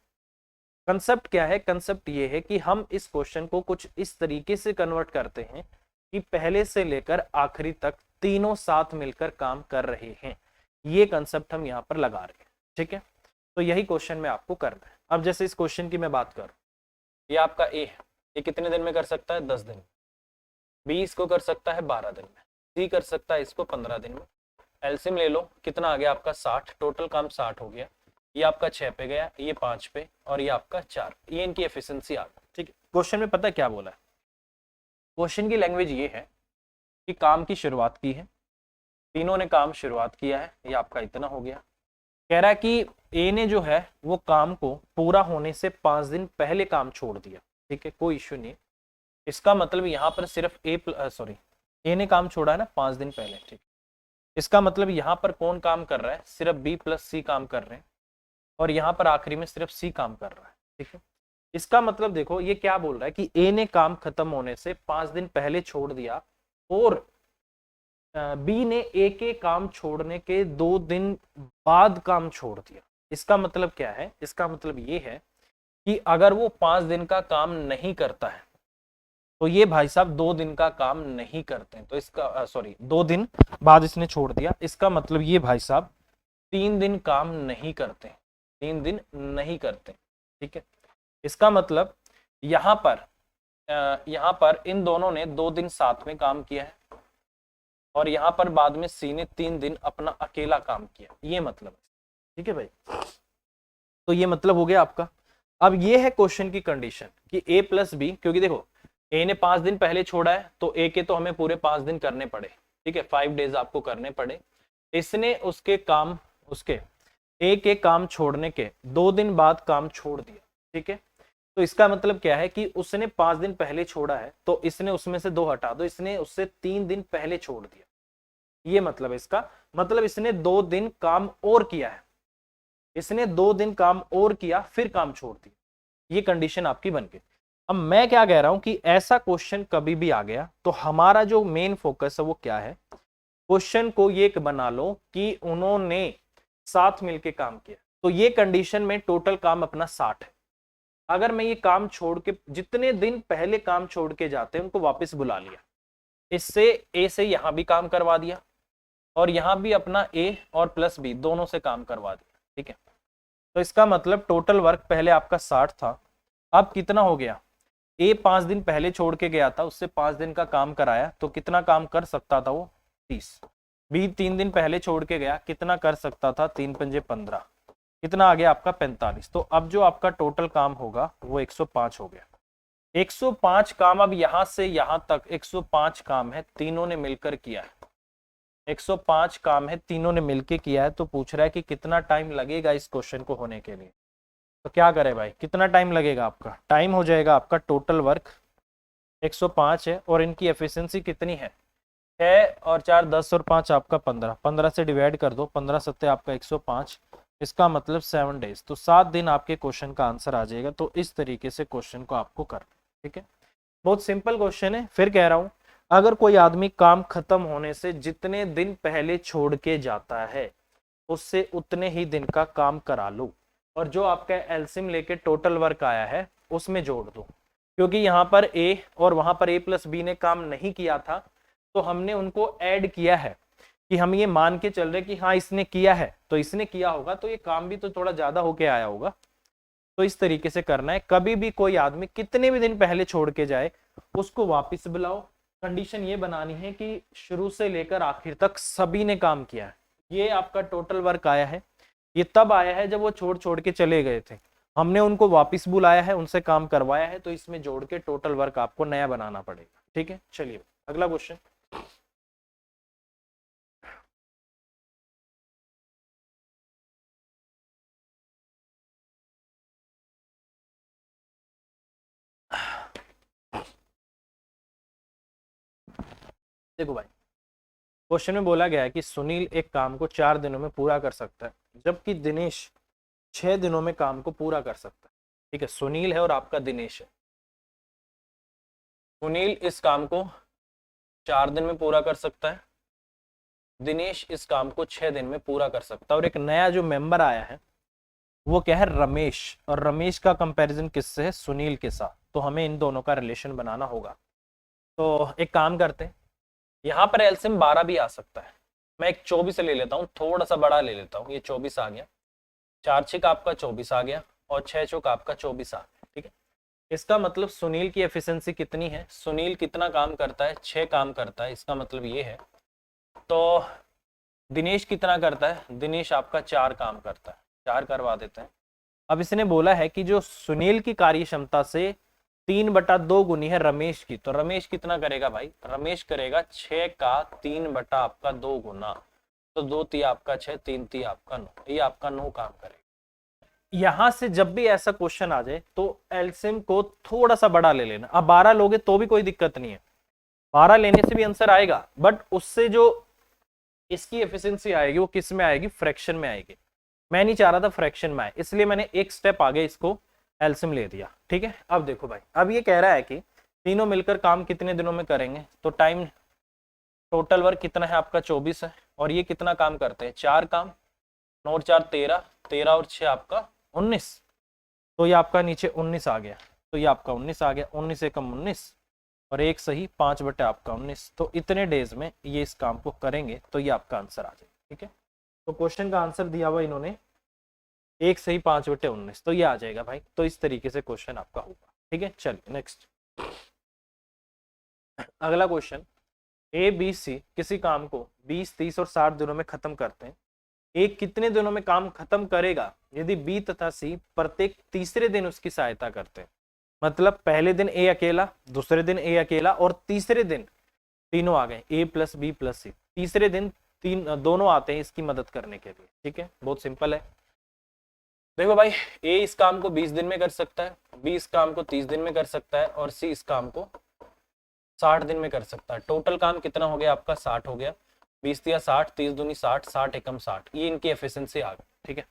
A: कंसेप्ट क्या है, कंसेप्ट ये है कि हम इस क्वेश्चन को कुछ इस तरीके से कन्वर्ट करते हैं कि पहले से लेकर आखिरी तक तीनों साथ मिलकर काम कर रहे हैं, ये कंसेप्ट हम यहाँ पर लगा रहे हैं। ठीक है, तो यही क्वेश्चन में आपको करना है। अब जैसे इस क्वेश्चन की मैं बात करूं, ये आपका ए है, ये कितने दिन में कर सकता है, 10 दिन। बी इसको कर सकता है 12 दिन में, सी कर सकता है इसको 15 दिन में। एलसीएम ले लो, कितना आ गया आपका 60, टोटल काम 60 हो गया। ये आपका 6 पे गया, ये 5 पे, और ये आपका 4, ये इनकी एफिशिएंसी आ गई। ठीक है, क्वेश्चन में पता है क्या बोला है, क्वेश्चन की लैंग्वेज ये है कि काम की शुरुआत की है, तीनों ने काम शुरुआत किया है, ये आपका इतना हो गया। कह रहा है कि ए ने जो है वो काम को पूरा होने से 5 दिन पहले काम छोड़ दिया। ठीक है, कोई इश्यू नहीं। इसका मतलब यहाँ पर सिर्फ ए ने काम छोड़ा है ना 5 दिन पहले। ठीक, इसका मतलब यहाँ पर कौन काम कर रहा है, सिर्फ बी प्लस सी काम कर रहे हैं, और यहाँ पर आखिरी में सिर्फ सी काम कर रहा है। ठीक है, इसका मतलब देखो ये क्या बोल रहा है कि ए ने काम खत्म होने से 5 दिन पहले छोड़ दिया, और बी ने ए के काम छोड़ने के 2 दिन बाद काम छोड़ दिया। इसका मतलब क्या है, इसका मतलब ये है कि अगर वो 5 दिन का काम नहीं करता है तो ये भाई साहब 2 दिन का काम नहीं करते हैं, तो इसका 2 दिन बाद इसने छोड़ दिया, इसका मतलब ये भाई साहब 3 दिन काम नहीं करते, 3 दिन नहीं करते। ठीक है, इसका मतलब यहाँ पर इन दोनों ने 2 दिन साथ में काम किया है, और यहाँ पर बाद में सी ने 3 दिन अपना अकेला काम किया, ये मतलब है। ठीक है भाई, तो ये मतलब हो गया आपका। अब ये है क्वेश्चन की कंडीशन कि ए प्लस बी, क्योंकि देखो ए ने 5 दिन पहले छोड़ा है, तो ए के तो हमें पूरे 5 दिन करने पड़े। ठीक है, 5 डेज आपको करने पड़े। इसने उसके ए के काम छोड़ने के 2 दिन बाद काम छोड़ दिया। ठीक है, तो इसका मतलब क्या है कि उसने 5 दिन पहले छोड़ा है तो इसने उसमें से 2 हटा दो, इसने उससे 3 दिन पहले छोड़ दिया, ये मतलब है इसका। मतलब इसने 2 दिन काम और किया है, इसने 2 दिन काम और किया फिर काम छोड़ दिया, ये कंडीशन आपकी बन गई। अब मैं क्या कह रहा हूं कि ऐसा क्वेश्चन कभी भी आ गया तो हमारा जो मेन फोकस है वो क्या है, क्वेश्चन को ये बना लो कि उन्होंने साथ मिलके काम किया। तो ये कंडीशन में टोटल काम अपना 60 है। अगर मैं ये काम छोड़ के, जितने दिन पहले काम छोड़ के जाते हैं उनको वापस बुला लिया, इससे ए से यहां भी काम करवा दिया और यहां भी अपना ए और प्लस बी दोनों से काम करवा दिया, ठीक है। तो इसका मतलब टोटल वर्क पहले आपका 60 था, अब कितना हो गया, ए 5 दिन पहले छोड़ के गया था, उससे 5 दिन का काम कराया तो कितना काम कर सकता था वो 30। बी 3 दिन पहले छोड़ के गया, कितना कर सकता था, 3 पंजे 15, कितना आ गया आपका 45। तो अब जो आपका टोटल काम होगा वो 105 हो गया। 105 काम, अब यहां से यहां तक 105 काम है, तीनों ने मिलकर किया है। 105 काम है, तीनों ने मिलकर किया है। तो पूछ रहा है कि कितना टाइम लगेगा इस क्वेश्चन को होने के लिए। तो क्या करें भाई, कितना टाइम लगेगा आपका, टाइम हो जाएगा आपका टोटल वर्क 105 है और इनकी एफिशिएंसी कितनी है, 6 और 4 10 और 5 आपका 15, 15 से डिवाइड कर दो, 15 सत्ते आपका 105, इसका मतलब 7 डेज। तो 7 दिन आपके क्वेश्चन का आंसर आ जाएगा। तो इस तरीके से क्वेश्चन को आपको करना, ठीक है। बहुत सिंपल क्वेश्चन है। फिर कह रहा हूं, अगर कोई आदमी काम खत्म होने से जितने दिन पहले छोड़ के जाता है उससे उतने ही दिन का काम करा लो और जो आपका एलसीएम लेके टोटल वर्क आया है उसमें जोड़ दो। क्योंकि यहाँ पर ए और वहां पर ए प्लस बी ने काम नहीं किया था तो हमने उनको ऐड किया है कि हम ये मान के चल रहे कि हाँ इसने किया है, तो इसने किया होगा तो ये काम भी तो थोड़ा ज्यादा होके आया होगा। तो इस तरीके से करना है। कभी भी कोई आदमी कितने भी दिन पहले छोड़ के जाए उसको वापस बुलाओ। कंडीशन ये बनानी है कि शुरू से लेकर आखिर तक सभी ने काम किया है। ये आपका टोटल वर्क आया है, ये तब आया है जब वो छोड़ छोड़ के चले गए थे, हमने उनको वापस बुलाया है, उनसे काम करवाया है, तो इसमें जोड़ के टोटल वर्क आपको नया बनाना पड़ेगा, ठीक है। चलिए अगला क्वेश्चन। देखो भाई, क्वेश्चन में बोला गया है कि सुनील एक काम को 4 दिनों में पूरा कर सकता है जबकि दिनेश 6 दिनों में काम को पूरा कर सकता है, ठीक है। सुनील है और आपका दिनेश है। सुनील इस काम को 4 दिन में पूरा कर सकता है, दिनेश इस काम को 6 दिन में पूरा कर सकता है। और एक नया जो मेंबर आया है वो क्या है, रमेश, और रमेश का कंपैरिजन किससे है, सुनील के साथ। तो हमें इन दोनों का रिलेशन बनाना होगा। तो एक काम करते हैं, यहाँ पर एलसीएम 12 भी आ सकता है, मैं एक 24 ले लेता हूँ, थोड़ा सा बड़ा ले लेता हूँ। ये 24 आ गया, 4 6 आपका 24 आ गया और 6 चौक आपका 24 आ गया, ठीक है। इसका मतलब सुनील की एफिशिएंसी कितनी है, सुनील कितना काम करता है, 6 काम करता है, इसका मतलब ये है। तो दिनेश कितना करता है, दिनेश आपका 4 काम करता है, 4 करवा देते हैं। अब इसने बोला है कि जो सुनील की कार्य क्षमता से 3/2 गुनी है रमेश की, तो रमेश कितना करेगा भाई, रमेश करेगा 6 का 3/2 गुना। तो 2 तिया आपका 6, 3 तिया आपका 9, ये आपका 9 काम करेगा। यहां से जब भी ऐसा क्वेश्चन आ जाए तो एलसीएम को थोड़ा सा बड़ा ले लेना। अब 12 लोगे तो भी कोई दिक्कत नहीं है, 12 लेने से भी आंसर आएगा, बट उससे जो इसकी एफिशिएंसी आएगी वो किस में आएगी, फ्रैक्शन में आएगी। मैं नहीं चाह रहा था फ्रैक्शन में आए, इसलिए मैंने एक स्टेप आगे इसको एलसीएम ले दिया, ठीक है। अब देखो भाई, अब ये कह रहा है कि तीनों मिलकर काम कितने दिनों में करेंगे, तो टाइम टोटल वर्क कितना है आपका 24 है, और ये कितना काम करते हैं, 4 काम, 9 और 4 13, 13 और 6 आपका 19, तो ये आपका नीचे 19 आ गया, तो ये आपका 19 आ गया, 19 से कम 19 और एक सही 5 बटे आपका 19। तो इतने डेज में ये इस काम को करेंगे तो ये आपका आंसर आ जाएगा, ठीक है। तो क्वेश्चन का आंसर दिया हुआ इन्होंने एक सही 5/19, तो ये आ जाएगा भाई। तो इस तरीके से क्वेश्चन आपका होगा, ठीक है। चलिए नेक्स्ट, अगला क्वेश्चन। ए बी सी किसी काम को 20 30 और 60 दिनों में खत्म करते हैं। ए कितने दिनों में काम खत्म करेगा यदि बी तथा सी प्रत्येक तीसरे दिन उसकी सहायता करते हैं। मतलब पहले दिन ए अकेला, दूसरे दिन ए अकेला और तीसरे दिन तीनों आ गए, ए प्लस बी प्लस सी, तीसरे दिन दोनों आते हैं इसकी मदद करने के लिए, ठीक है। बहुत सिंपल है। देखो भाई, ए इस काम को 20 दिन में कर सकता है, बी इस काम को 30 दिन में कर सकता है और सी इस काम को 60 दिन में कर सकता है। टोटल काम कितना हो गया आपका? 60 हो गया। 20 दिया 60, 30 दूनी 60, 60 एकम 60, ये इनकी एफिशिएंसी आ गई। ठीक है,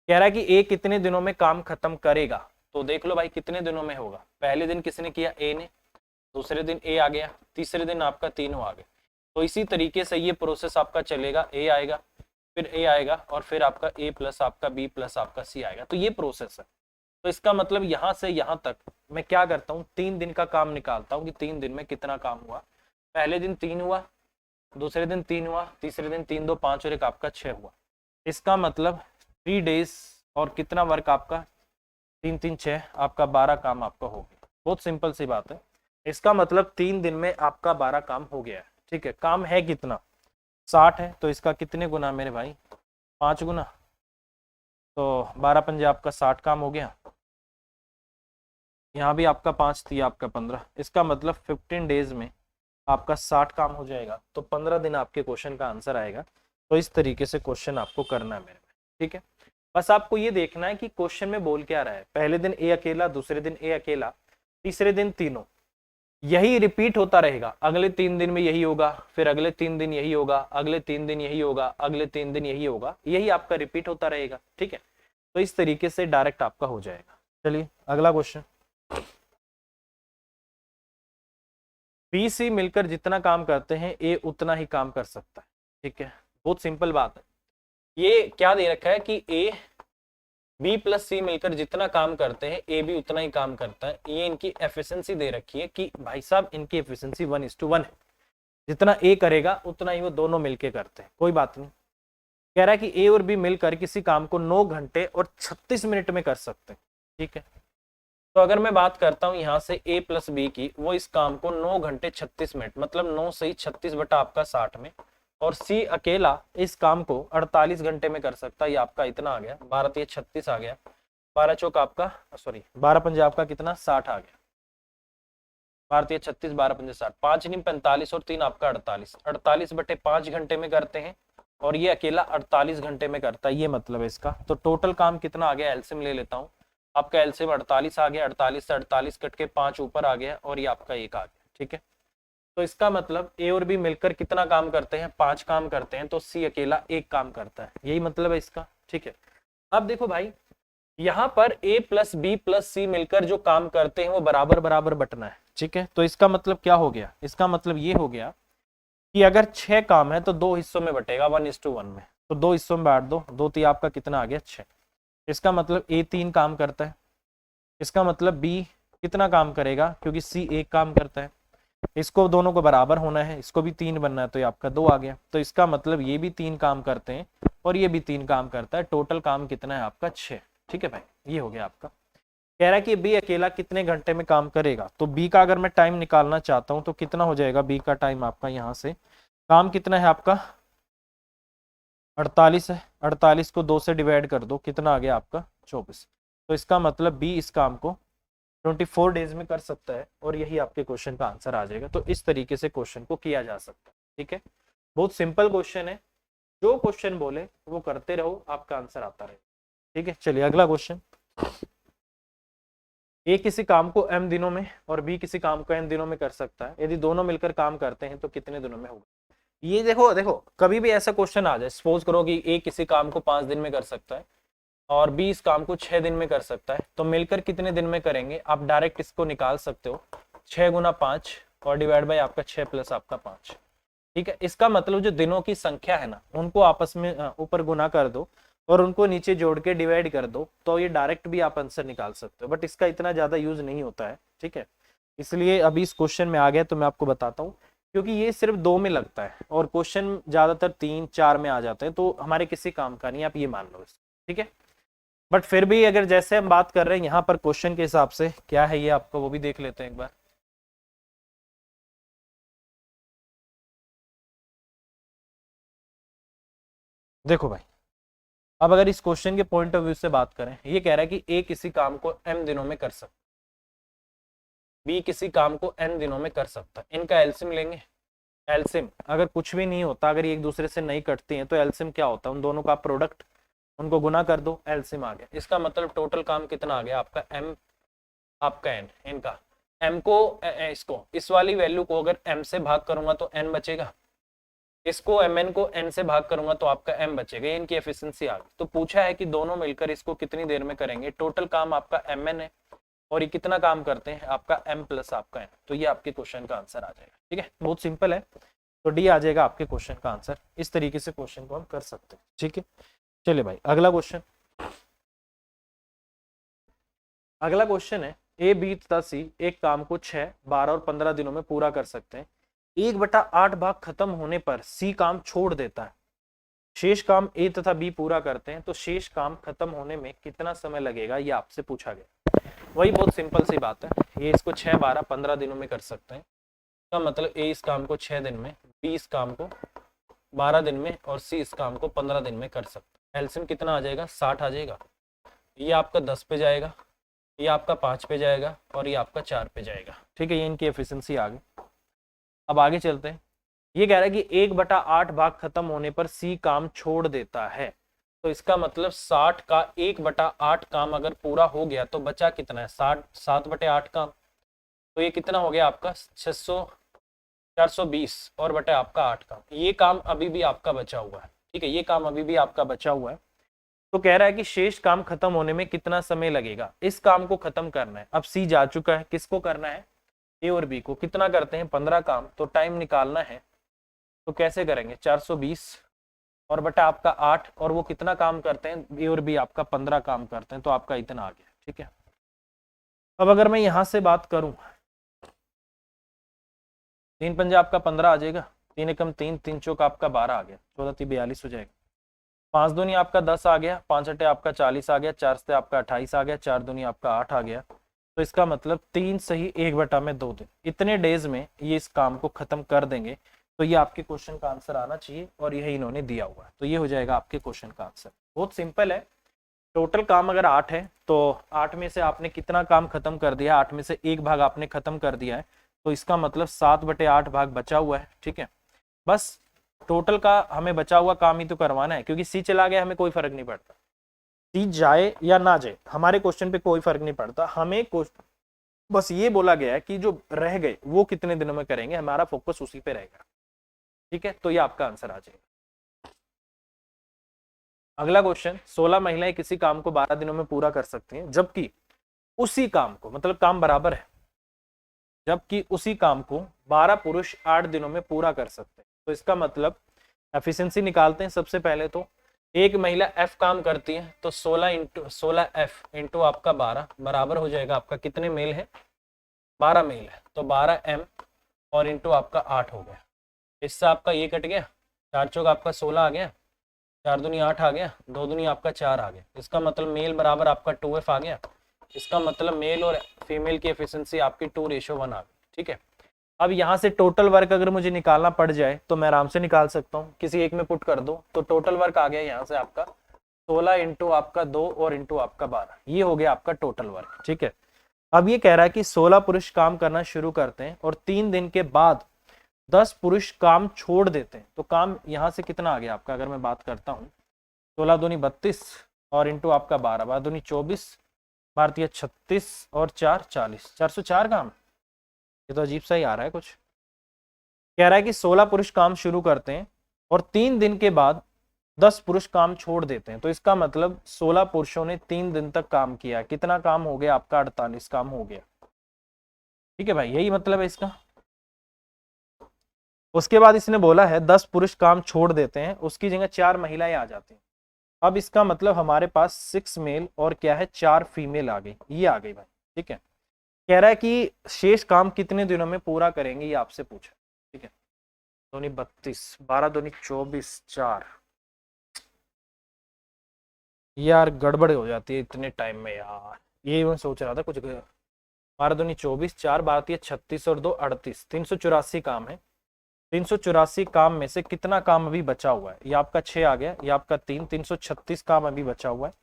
A: कह रहा है कि ए कितने दिनों में काम खत्म करेगा। तो देख लो भाई कितने दिनों में होगा। पहले दिन किसने किया? ए ने। दूसरे दिन ए आ गया, तीसरे दिन आपका तीनों आ गए। तो इसी तरीके से ये प्रोसेस आपका चलेगा। ए आएगा, फिर ए आएगा और फिर आपका ए प्लस आपका बी प्लस आपका सी आएगा। तो ये प्रोसेस है। तो इसका मतलब यहां से यहां तक मैं क्या करता हूँ, 3 दिन का काम निकालता हूँ कि 3 दिन में कितना काम हुआ। पहले दिन 3 हुआ, दूसरे दिन 3 हुआ, तीसरे दिन 3 2 5 और एक आपका 6 हुआ। इसका मतलब 3 डेज और कितना वर्क आपका? 3 3 6 आपका 12 काम आपका हो गया। बहुत सिंपल सी बात है। इसका मतलब 3 दिन में आपका 12 काम हो गया है। ठीक है, काम है कितना? 60 है, तो इसका कितने गुना मेरे भाई? 5 गुना। तो 12 पंजे आपका 60 काम हो गया। यहाँ भी आपका 5 थी, आपका 15। इसका मतलब 15 डेज में आपका 60 काम हो जाएगा। तो 15 दिन आपके क्वेश्चन का आंसर आएगा। तो इस तरीके से क्वेश्चन आपको करना है मेरे में। ठीक है, बस आपको ये देखना है कि क्वेश्चन में बोल क्या रहा है। पहले दिन ए अकेला, दूसरे दिन ए अकेला, तीसरे दिन तीनों। यही रिपीट होता रहेगा। अगले 3 दिन में यही होगा, फिर अगले 3 दिन यही होगा, अगले 3 दिन यही होगा, अगले 3 दिन यही होगा। यही आपका रिपीट होता रहेगा। ठीक है, तो इस तरीके से डायरेक्ट आपका हो जाएगा। चलिए अगला क्वेश्चन। बी सी मिलकर जितना काम करते हैं ए उतना ही काम कर सकता है। ठीक है, बहुत सिंपल बात है। ये क्या दे रखा है कि ए बी प्लस सी मिलकर जितना काम करते हैं ए भी उतना ही काम करता है। ये इनकी एफिशिएंसी दे रखी है कि भाई साहब इनकी एफिशिएंसी 1:1 है। जितना ए करेगा उतना ही वो दोनों मिलके करते हैं। कोई बात नहीं। कह रहा है कि ए और बी मिलकर किसी काम को 9 घंटे और 36 मिनट में कर सकते हैं। ठीक है, तो अगर मैं बात करता हूं यहां से ए प्लस बी की, वो इस काम को 9 घंटे 36 मिनट, मतलब 9 से 36 बटा आपका 60 में, और सी अकेला इस काम को 48 घंटे में कर सकता है। ये आपका इतना आ गया, 12 3 36 आ गया, 12 चौक आपका, सॉरी 12 पंजे आपका कितना? 60 आ गया। 12 3 36, 12 पंजे 60, 5 नीम 45 और 3 आपका 48। 48 बटे 5 घंटे में करते हैं और ये अकेला 48 घंटे में करता है। ये मतलब है इसका। तो टोटल काम कितना आ गया? एलसीएम ले लेता हूँ। आपका एलसीएम 48 आ गया। 48 से 48 कट के 5 ऊपर आ गया और ये आपका 1 आ गया। ठीक है, तो इसका मतलब ए और बी मिलकर कितना काम करते हैं? 5 काम करते हैं। तो सी अकेला 1 काम करता है। यही मतलब है इसका। ठीक है, अब देखो भाई, यहां पर ए प्लस बी प्लस सी मिलकर जो काम करते हैं वो बराबर बराबर बटना है। ठीक है, तो इसका मतलब क्या हो गया? इसका मतलब ये हो गया कि अगर 6 काम है तो 2 हिस्सों में बटेगा, 1:1 में। तो 2 हिस्सों में बांट दो, 2 3 आपका कितना आ गया? 6। इसका मतलब ए 3 काम करता है। इसका मतलब बी कितना काम करेगा? क्योंकि सी 1 काम करता है। इसको दोनों को बराबर होना है, इसको भी 3 बनना है, तो ये आपका 2 आ गया। तो इसका मतलब ये भी 3 काम करते हैं और ये भी 3 काम करता है। टोटल काम कितना है आपका? 6। ठीक है भाई, ये हो गया आपका। कह रहा है कि बी अकेला कितने घंटे में काम करेगा। तो बी का अगर मैं टाइम निकालना चाहता हूं तो कितना हो जाएगा? बी का टाइम आपका यहाँ से, काम कितना है आपका? 48 है। 48 को 2 से डिवाइड कर दो, कितना आ गया आपका? 24। तो इसका मतलब बी इस काम को 24 डेज में कर सकता है और यही आपके क्वेश्चन का आंसर आ जाएगा। तो इस तरीके से क्वेश्चन को किया जा सकता है। ठीक है, बहुत सिंपल क्वेश्चन है। जो क्वेश्चन बोले वो करते रहो, आपका आंसर आता रहेगा। ठीक है, चलिए अगला क्वेश्चन। ए किसी काम को m दिनों में और बी किसी काम को n दिनों में कर सकता है। यदि दोनों मिलकर काम करते हैं तो कितने दिनों में होगा? ये देखो देखो, कभी भी ऐसा क्वेश्चन आ जाए, सपोज करो कि ए किसी काम को 5 दिन में कर सकता है और बी इस काम को 6 दिन में कर सकता है, तो मिलकर कितने दिन में करेंगे? आप डायरेक्ट इसको निकाल सकते हो, 6 गुना 5 और डिवाइड बाई आपका 6 प्लस आपका 5। ठीक है, इसका मतलब जो दिनों की संख्या है ना, उनको आपस में ऊपर गुना कर दो और उनको नीचे जोड़ के डिवाइड कर दो, तो ये डायरेक्ट भी आप आंसर निकाल सकते हो। बट इसका इतना ज्यादा यूज नहीं होता है। ठीक है, इसलिए अभी इस क्वेश्चन में आ गया तो मैं आपको बताता हूँ, क्योंकि ये सिर्फ 2 में लगता है और क्वेश्चन ज्यादातर 3 4 में आ जाते हैं, तो हमारे किसी काम का नहीं, आप ये मान लो। ठीक है, बट फिर भी अगर जैसे हम बात कर रहे हैं यहाँ पर क्वेश्चन के हिसाब से क्या है ये आपको वो भी देख लेते हैं एक बार। देखो भाई, अब अगर इस क्वेश्चन के पॉइंट ऑफ व्यू से बात करें, ये कह रहा है कि ए किसी काम को m दिनों में कर सकता, बी किसी काम को n दिनों में कर सकता है। इनका एलसीएम लेंगे। एलसीएम अगर कुछ भी नहीं होता, अगर ये एक दूसरे से नहीं कटती हैं, तो एलसीएम क्या होता है? उन दोनों का प्रोडक्ट। उनको गुना कर दो, एलसीएम आ गया। इसका मतलब टोटल काम कितना आ गया आपका, एम आपका एन, इनका एम को इसको इस वाली वैल्यू को अगर एम से भाग करूंगा तो एन बचेगा, इसको एम एन को एन से भाग करूंगा तो आपका एम बचेगा। ये इनकी एफिशिएंसी आ गई। तो पूछा है कि दोनों मिलकर इसको कितनी देर में करेंगे। टोटल काम आपका एम एन है और ये कितना काम करते हैं आपका एम प्लस आपका एन। तो ये आपके क्वेश्चन का आंसर आ जाएगा। ठीक है, बहुत सिंपल है। तो डी आ जाएगा आपके क्वेश्चन का आंसर। इस तरीके से क्वेश्चन को हम कर सकते हैं। ठीक है, चलिए भाई अगला क्वेश्चन। अगला क्वेश्चन है ए बी तथा सी एक काम को 6, 12 और 15 दिनों में पूरा कर सकते हैं। 1/8 भाग खत्म होने पर सी काम छोड़ देता है। शेष काम ए तथा बी पूरा करते हैं, तो शेष काम खत्म होने में कितना समय लगेगा, ये आपसे पूछा गया। वही बहुत सिंपल सी बात है। ये इसको 6, 12, 15 दिनों में कर सकते हैं। का मतलब ए इस काम को 6 दिन में, बी इस काम को 12 दिन में और सी इस काम को 15 दिन में कर सकते हैं। एलसीएम कितना आ जाएगा, 60 आ जाएगा। ये आपका 10 पे जाएगा, ये आपका 5 पे जाएगा और ये आपका 4 पे जाएगा। ठीक है, ये इनकी एफिशिएंसी आ गई। अब आगे चलते हैं। ये कह रहा है कि 1/8 भाग खत्म होने पर सी काम छोड़ देता है। तो इसका मतलब 60 का 1/8 काम अगर पूरा हो गया तो बचा कितना है, 7/8 काम। तो ये कितना हो गया आपका 420 और बटे आपका 8 काम। ये काम अभी भी आपका बचा हुआ है। ठीक है, ये काम अभी भी आपका बचा हुआ है। तो कह रहा है कि शेष काम खत्म होने में कितना समय लगेगा, इस काम को खत्म करना है। अब सी जा चुका है, किसको करना है, ए और बी को। कितना करते हैं, 15 काम। तो टाइम निकालना है तो कैसे करेंगे, 420 और बटा आपका 8, और वो कितना काम करते हैं, ए और बी आपका 15 काम करते हैं, तो आपका इतना आ गया। ठीक है, अब अगर मैं यहां से बात करूं, 3 पंजे आपका 15 आ जाएगा, 3 एकम 3, 3 चौक आपका 12 आ गया, 14 3 42 हो जाएगा। 5 दूनी आपका 10 आ गया, 5 अट्ठे आपका 40 आ गया, 4 से आपका 28 आ गया, 4 दूनी आपका 8 आ गया। तो इसका मतलब 3 सही 1/2 दिन, इतने डेज में ये इस काम को खत्म कर देंगे। तो ये आपके क्वेश्चन का आंसर आना चाहिए और यही इन्होंने दिया हुआ है। तो ये हो जाएगा आपके क्वेश्चन का आंसर। बहुत सिंपल है। टोटल काम अगर 8 है तो 8 में से आपने कितना काम खत्म कर दिया, 8 में से 1 भाग आपने खत्म कर दिया है। तो इसका मतलब 7/8 भाग बचा हुआ है। ठीक है, बस टोटल का हमें बचा हुआ काम ही तो करवाना है, क्योंकि सी चला गया हमें कोई फर्क नहीं पड़ता। सी जाए या ना जाए हमारे क्वेश्चन पे कोई फर्क नहीं पड़ता। हमें बस ये बोला गया है कि जो रह गए वो कितने दिनों में करेंगे, हमारा फोकस उसी पे रहेगा। ठीक है, तो ये आपका आंसर आ जाएगा। अगला क्वेश्चन, 16 महिलाएं किसी काम को 12 दिनों में पूरा कर सकती हैं, जबकि उसी काम को, मतलब काम बराबर है, जबकि उसी काम को 12 पुरुष 8 दिनों में पूरा कर सकते हैं। तो इसका मतलब एफिशिएंसी निकालते हैं। सबसे पहले तो एक महिला एफ काम करती है, तो 16 एफ इंटू आपका 12 बराबर हो जाएगा आपका कितने मेल है, 12 मेल है। तो 12 एम और इंटू आपका 8 हो गया। इससे आपका ये कट गया, 4 चौक आपका 16 आ गया, 4 दूनी 8 आ गया, 2 दूनी आपका 4 आ गया। इसका मतलब मेल बराबर आपका 2F आ गया। इसका मतलब मेल और फीमेल की एफिशिएंसी आपकी 2:1 आ गई। ठीक है, अब यहाँ से टोटल वर्क अगर मुझे निकालना पड़ जाए तो मैं आराम से निकाल सकता हूँ, किसी एक में पुट कर दो। तो टोटल वर्क आ गया यहाँ से आपका 16 इंटू आपका 2 और इंटू आपका 12, ये हो गया आपका टोटल वर्क। ठीक है, अब ये कह रहा है कि 16 पुरुष काम करना शुरू करते हैं और 3 दिन के बाद 10 पुरुष काम छोड़ देते हैं। तो काम यहाँ से कितना आ गया आपका, अगर मैं बात करता हूँ, 16 दूनी 32 और इंटू आपका 12, 12 दूनी 24, भारतीय 36 और 4 40, 404 काम। ये तो अजीब सा ही आ रहा है कुछ। कह रहा है कि 16 पुरुष काम शुरू करते हैं और 3 दिन के बाद 10 पुरुष काम छोड़ देते हैं। तो इसका मतलब 16 पुरुषों ने 3 दिन तक काम किया। कितना काम हो गया आपका, 48 काम हो गया। ठीक है भाई, यही मतलब है इसका। उसके बाद इसने बोला है 10 पुरुष काम छोड़ देते हैं, उसकी जगह 4 महिलाएं आ जाती हैं। अब इसका मतलब हमारे पास 6 मेल और क्या है, 4 फीमेल आ गई, ये आ गई भाई। ठीक है, कह रहा है कि शेष काम कितने दिनों में पूरा करेंगे, ये आपसे पूछा। ठीक है, दूनी 32, 12 दूनी 24, 4, यार गड़बड़ हो जाती है इतने टाइम में यार। ये मैं सोच रहा था कुछ, 12 दूनी 24, 4 भारतीय 36 और 2 38, 384 काम है। 384 काम में से कितना काम अभी बचा हुआ है, ये आपका 6 आ गया, ये आपका 3, 336 काम अभी बचा हुआ है।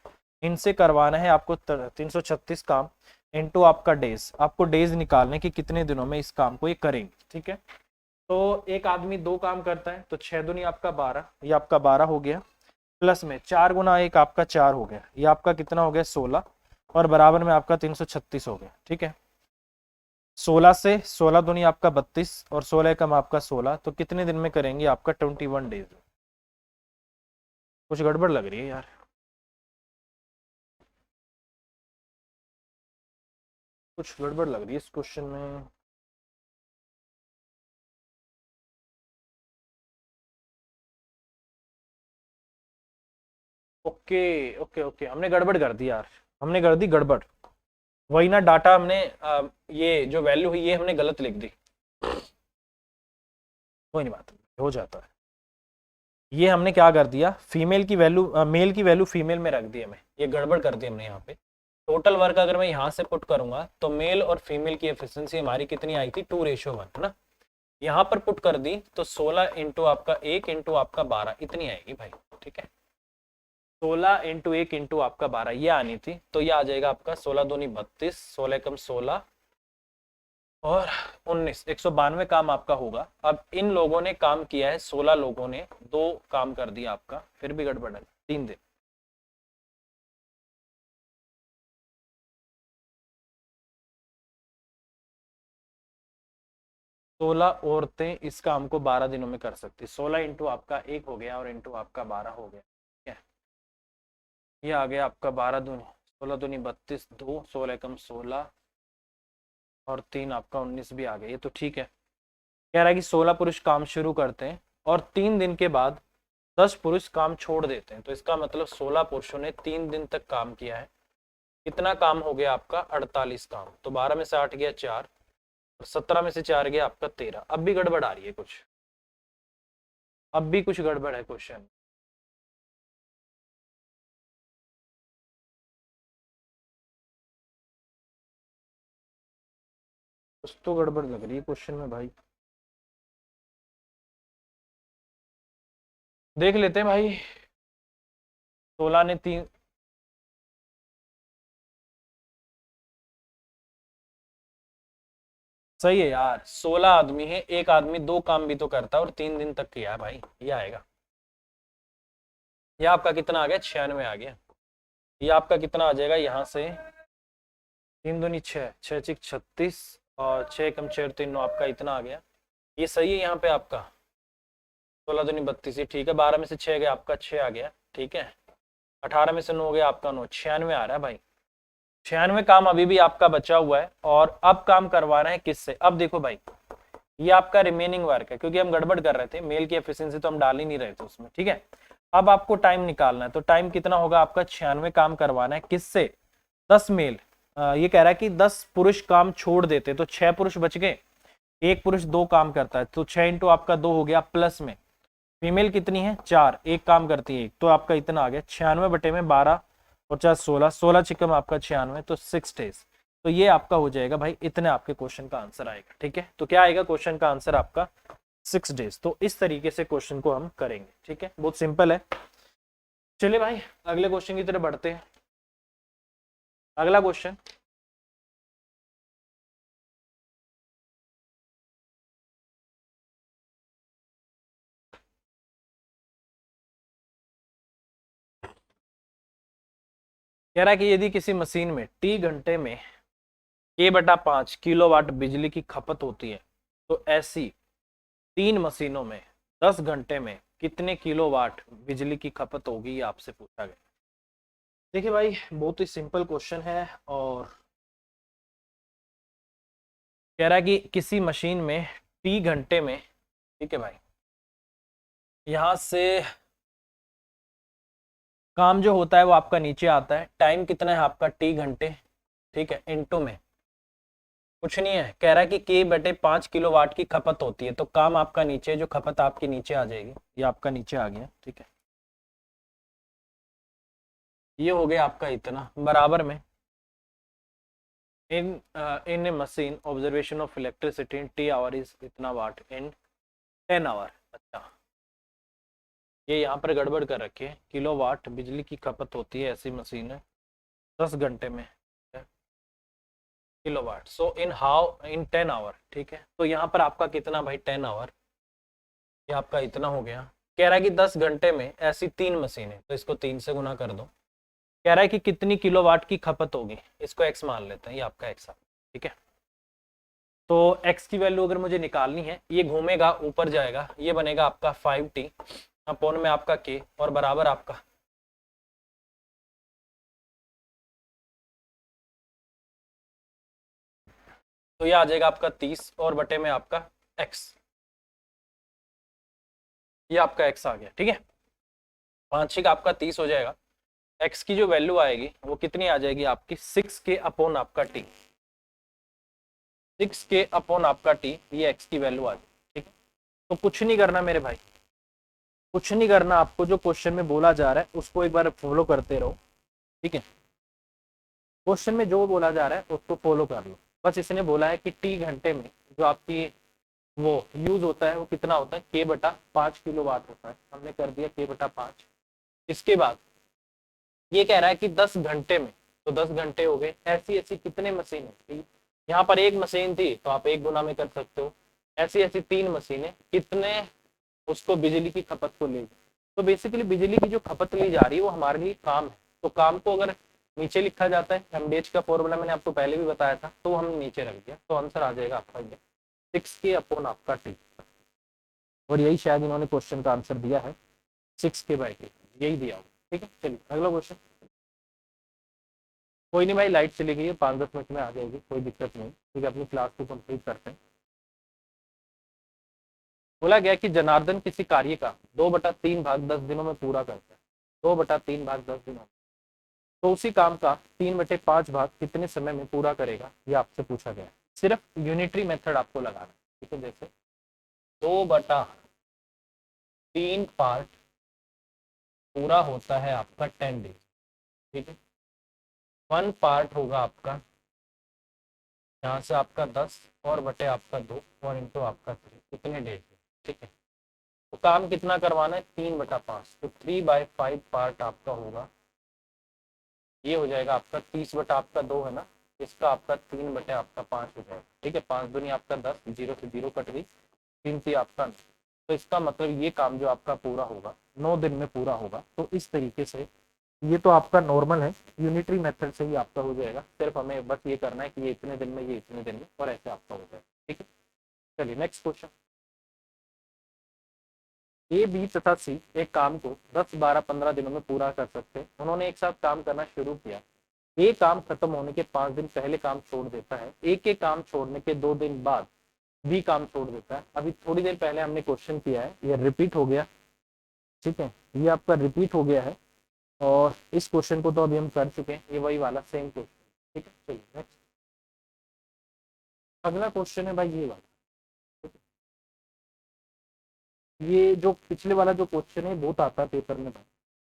A: इनसे करवाना है आपको 336 काम इनटू आपका डेज। आपको डेज निकालने की कितने दिनों में इस काम को ये करेंगे। ठीक है, तो एक आदमी 2 काम करता है, तो 6 दूनी आपका 12, ये आपका 12 हो गया। प्लस में 4 गुना 1 आपका 4 हो गया, ये आपका कितना हो गया 16, और बराबर में आपका 336 हो गया। ठीक है, 16 से 16 दूनी आपका 32 और 16 कम आपका 16, तो कितने दिन में करेंगे आपका 21 डेज। कुछ गड़बड़ लग रही है यार। कुछ गड़बड़ लग रही है इस क्वेश्चन में। ओके ओके ओके, हमने गड़बड़ कर दी यार, हमने कर दी गड़बड़। वही ना, डाटा हमने ये जो वैल्यू हुई ये हमने गलत लिख दी। कोई नहीं, बात हो जाता है। ये हमने क्या कर दिया, फीमेल की वैल्यू मेल की वैल्यू फीमेल में रख दी हमें, ये गड़बड़ कर दी हमने यहाँ पे। टोटल वर्क अगर मैं यहाँ से पुट करूंगा तो मेल और फीमेल की एफिशिएंसी हमारी कितनी आई थी, 2:1 है ना। यहाँ पर पुट कर दी तो 16 इंटू आपका 1 इंटू आपका 12 इतनी आएगी भाई। ठीक है, 16 इंटू 1 इंटू आपका 12 ये आनी थी, तो ये आ जाएगा आपका 16 दूनी 32, 16 कम 16 और 19, 192 काम आपका होगा। अब इन लोगों ने काम किया है, 16 लोगों ने 2 काम कर दिया आपका, फिर भी गड़बड़ है, 3 दिन। सोलह औरतें इस काम को 12 दिनों में कर सकती, 16 इंटू आपका 1 हो गया और इंटू आपका 12 हो गया। ठीक है, ये आ गया आपका 12 दूनी 16 दूनी 32, 2 16 कम 16 और 3 आपका 19 भी आ गया, ये तो ठीक है। कह रहा है कि 16 पुरुष काम शुरू करते हैं और 3 दिन के बाद 10 पुरुष काम छोड़ देते हैं, तो इसका मतलब 16 पुरुषों ने 3 दिन तक काम किया है। कितना काम हो गया आपका, 48 काम। तो 12 में से 8 गया 4 और 17 में से 4 गया आपका 13। अब भी गड़बड़ आ रही है कुछ, अब भी कुछ गड़बड़ है क्वेश्चन। कुछ तो गड़बड़ लग रही है क्वेश्चन में भाई। देख लेते हैं भाई। 16 ने 3, सही है यार, 16 आदमी है, एक आदमी 2 काम भी तो करता है और 3 दिन तक किया है भाई, ये आएगा। ये आपका कितना आ गया, 96 आ गया। ये आपका कितना आ जाएगा यहाँ से, 3 दूनी 6, 6 चिक 36 और 6 कम 6 3 9, आपका इतना आ गया। ये सही है यहाँ पे आपका, 16 दूनी 32, ठीक है। 12 में से 6 गया आपका 6 आ गया। ठीक है, 18 में से 9 गया आपका 9, 96 आ रहा है भाई। 96 काम अभी भी आपका बचा हुआ है और अब काम करवा रहे हैं किससे। अब देखो भाई, ये आपका रिमेनिंग वर्क है, क्योंकि हम गड़बड़ कर रहे थे, मेल की एफिशिएंसी तो हम डाल ही नहीं रहे थे उसमें। ठीक है, अब आपको टाइम निकालना है, तो टाइम कितना होगा आपका, 96 काम करवाना है किससे, 10 मेल। ये कह रहा है कि 10 पुरुष काम छोड़ देते, तो 6 पुरुष बच गए, एक पुरुष 2 काम करता है, तो 6 इंटू आपका 2 हो गया, प्लस में फीमेल कितनी है 4, एक काम करती है एक, तो आपका इतना आ गया 96 बटे में 12 और 4 16, 16 चिकम आपका 96, तो 6 डेज। तो ये आपका हो जाएगा भाई, इतने आपके क्वेश्चन का आंसर आएगा। ठीक है, तो क्या आएगा क्वेश्चन का आंसर आपका 6 डेज। तो इस तरीके से क्वेश्चन को हम करेंगे। ठीक है, बहुत सिंपल है। चलिए भाई अगले क्वेश्चन की तरफ बढ़ते हैं। अगला क्वेश्चन, कह रहा है कि यदि किसी मशीन में टी घंटे में K/5 किलोवाट बिजली की खपत होती है, तो ऐसी 3 मशीनों में 10 घंटे में कितने किलोवाट बिजली की खपत होगी, ये आपसे पूछा गया। देखिए भाई, बहुत ही सिंपल क्वेश्चन है और कह रहा है कि किसी मशीन में टी घंटे में, ठीक है भाई, यहां से काम जो होता है वो आपका नीचे आता है, टाइम कितना है आपका टी घंटे, ठीक है, इनटू में कुछ नहीं है। कह रहा है कि K/5 किलोवाट की खपत होती है, तो काम आपका नीचे, जो खपत आपकी नीचे आ जाएगी, ये आपका नीचे आ गया। ठीक है, ये हो गया आपका इतना, बराबर में in a machine observation of electricity in T hour is इतना वाट इन 10 आवर। अच्छा, ये यहाँ पर गड़बड़ कर रखी है, किलोवाट बिजली की खपत होती है ऐसी मशीन है 10 घंटे में kilowatt, so in how in 10 hour. ठीक है, तो यहाँ पर आपका कितना भाई 10 आवर, ये आपका इतना हो गया। कह रहा है कि 10 घंटे में ऐसी 3 मशीनें, तो इसको 3 से गुना कर दो। कह रहा है कि कितनी किलोवाट की खपत होगी, इसको x मान लेते हैं, ये आपका x आ, ठीक है। तो x की वैल्यू अगर मुझे निकालनी है, ये घूमेगा ऊपर जाएगा, ये बनेगा आपका 5t अपॉन में आपका k और बराबर आपका तो ये आ जाएगा आपका 30 और बटे में आपका x, ये आपका x आ गया, ठीक है। 5 का आपका 30 हो जाएगा, x की जो वैल्यू आएगी वो कितनी आ जाएगी आपकी 6k अपॉन आपका t, 6k अपॉन आपका t, ये x की वैल्यू आ जाएगी, ठीक है। तो कुछ नहीं करना मेरे भाई, कुछ नहीं करना, आपको जो क्वेश्चन में बोला जा रहा है उसको एक बार फॉलो करते रहो, ठीक है। क्वेश्चन में जो बोला जा रहा है उसको फॉलो कर लो। बस इसने बोला है कि टी घंटे में जो आपकी वो यूज होता है वो कितना होता है, k/5 किलोवाट होता है, हमने कर दिया k/5। इसके बाद ये कह रहा है कि 10 घंटे में, तो 10 घंटे हो गए, ऐसी ऐसी कितने मशीन है, यहाँ पर एक मशीन थी तो आप 1 गुना में कर सकते हो, ऐसी ऐसी 3 मशीनें कितने उसको बिजली की खपत को ले, तो बेसिकली बिजली की जो खपत ली जा रही है वो हमारे लिए काम है, तो काम को अगर नीचे लिखा जाता है, एमडीएच का फॉर्मूला मैंने आपको पहले भी बताया था, तो वो हमने नीचे रख दिया, तो आंसर आ जाएगा आपका ये 6k अपॉन आपका टी, और यही शायद इन्होंने क्वेश्चन का आंसर दिया है 6k/t, यही दिया होगा, ठीक है। चलिए अगला क्वेश्चन। कोई नहीं भाई, लाइट चली गई है, 5-10 मिनट में आ जाएगी, कोई दिक्कत नहीं, ठीक है। अपनी क्लास को कंप्लीट करते हैं। बोला गया कि जनार्दन किसी कार्य का 2/3 भाग 10 दिनों में पूरा करता है, 2/3 भाग 10 दिनों में, तो उसी काम का 3/5 भाग कितने समय में पूरा करेगा, ये आपसे पूछा गया है। सिर्फ यूनिटरी मेथड आपको लगाना है, ठीक है। जैसे 2/3 पार्ट पूरा होता है आपका 10 डेज, ठीक है। 1 पार्ट होगा आपका यहाँ से आपका 10 और बटे आपका 2 और इंटू आपका 3, कितने डेज, ठीक है। तो काम कितना करवाना है, 3/5, तो 3/5 पार्ट आपका होगा, ये हो जाएगा आपका 30/2 है ना, इसका आपका 3/5 हो जाएगा, ठीक है। 5 दूनी आपका 10, 0 से 0 कट गई, 3 थी आपका 9, तो इसका मतलब ये काम जो आपका पूरा होगा 9 दिन में पूरा होगा। तो इस तरीके से ये तो आपका नॉर्मल है, यूनिटरी मेथड से ही आपका हो जाएगा, सिर्फ हमें बस ये करना है कि ये इतने दिन में, ये इतने दिन में, और ऐसे आपका हो जाएगा, ठीक है। चलिए नेक्स्ट क्वेश्चन। ए, बी तथा सी एक काम को 10, 12, 15 दिनों में पूरा कर सकते हैं। उन्होंने एक साथ काम करना शुरू किया। ए काम खत्म होने के 5 दिन पहले काम छोड़ देता है, ए के काम छोड़ने के 2 दिन बाद बी काम छोड़ देता है। अभी थोड़ी देर पहले हमने क्वेश्चन किया है, ये रिपीट हो गया, ठीक है, ये आपका रिपीट हो गया है, और इस क्वेश्चन को तो अभी हम कर चुके हैं, ये वही वाला सेम क्वेश्चन, ठीक है। चलिए नेक्स्ट, अगला क्वेश्चन है भाई ये वाला, ये जो पिछले वाला जो क्वेश्चन है बहुत आता है पेपर में,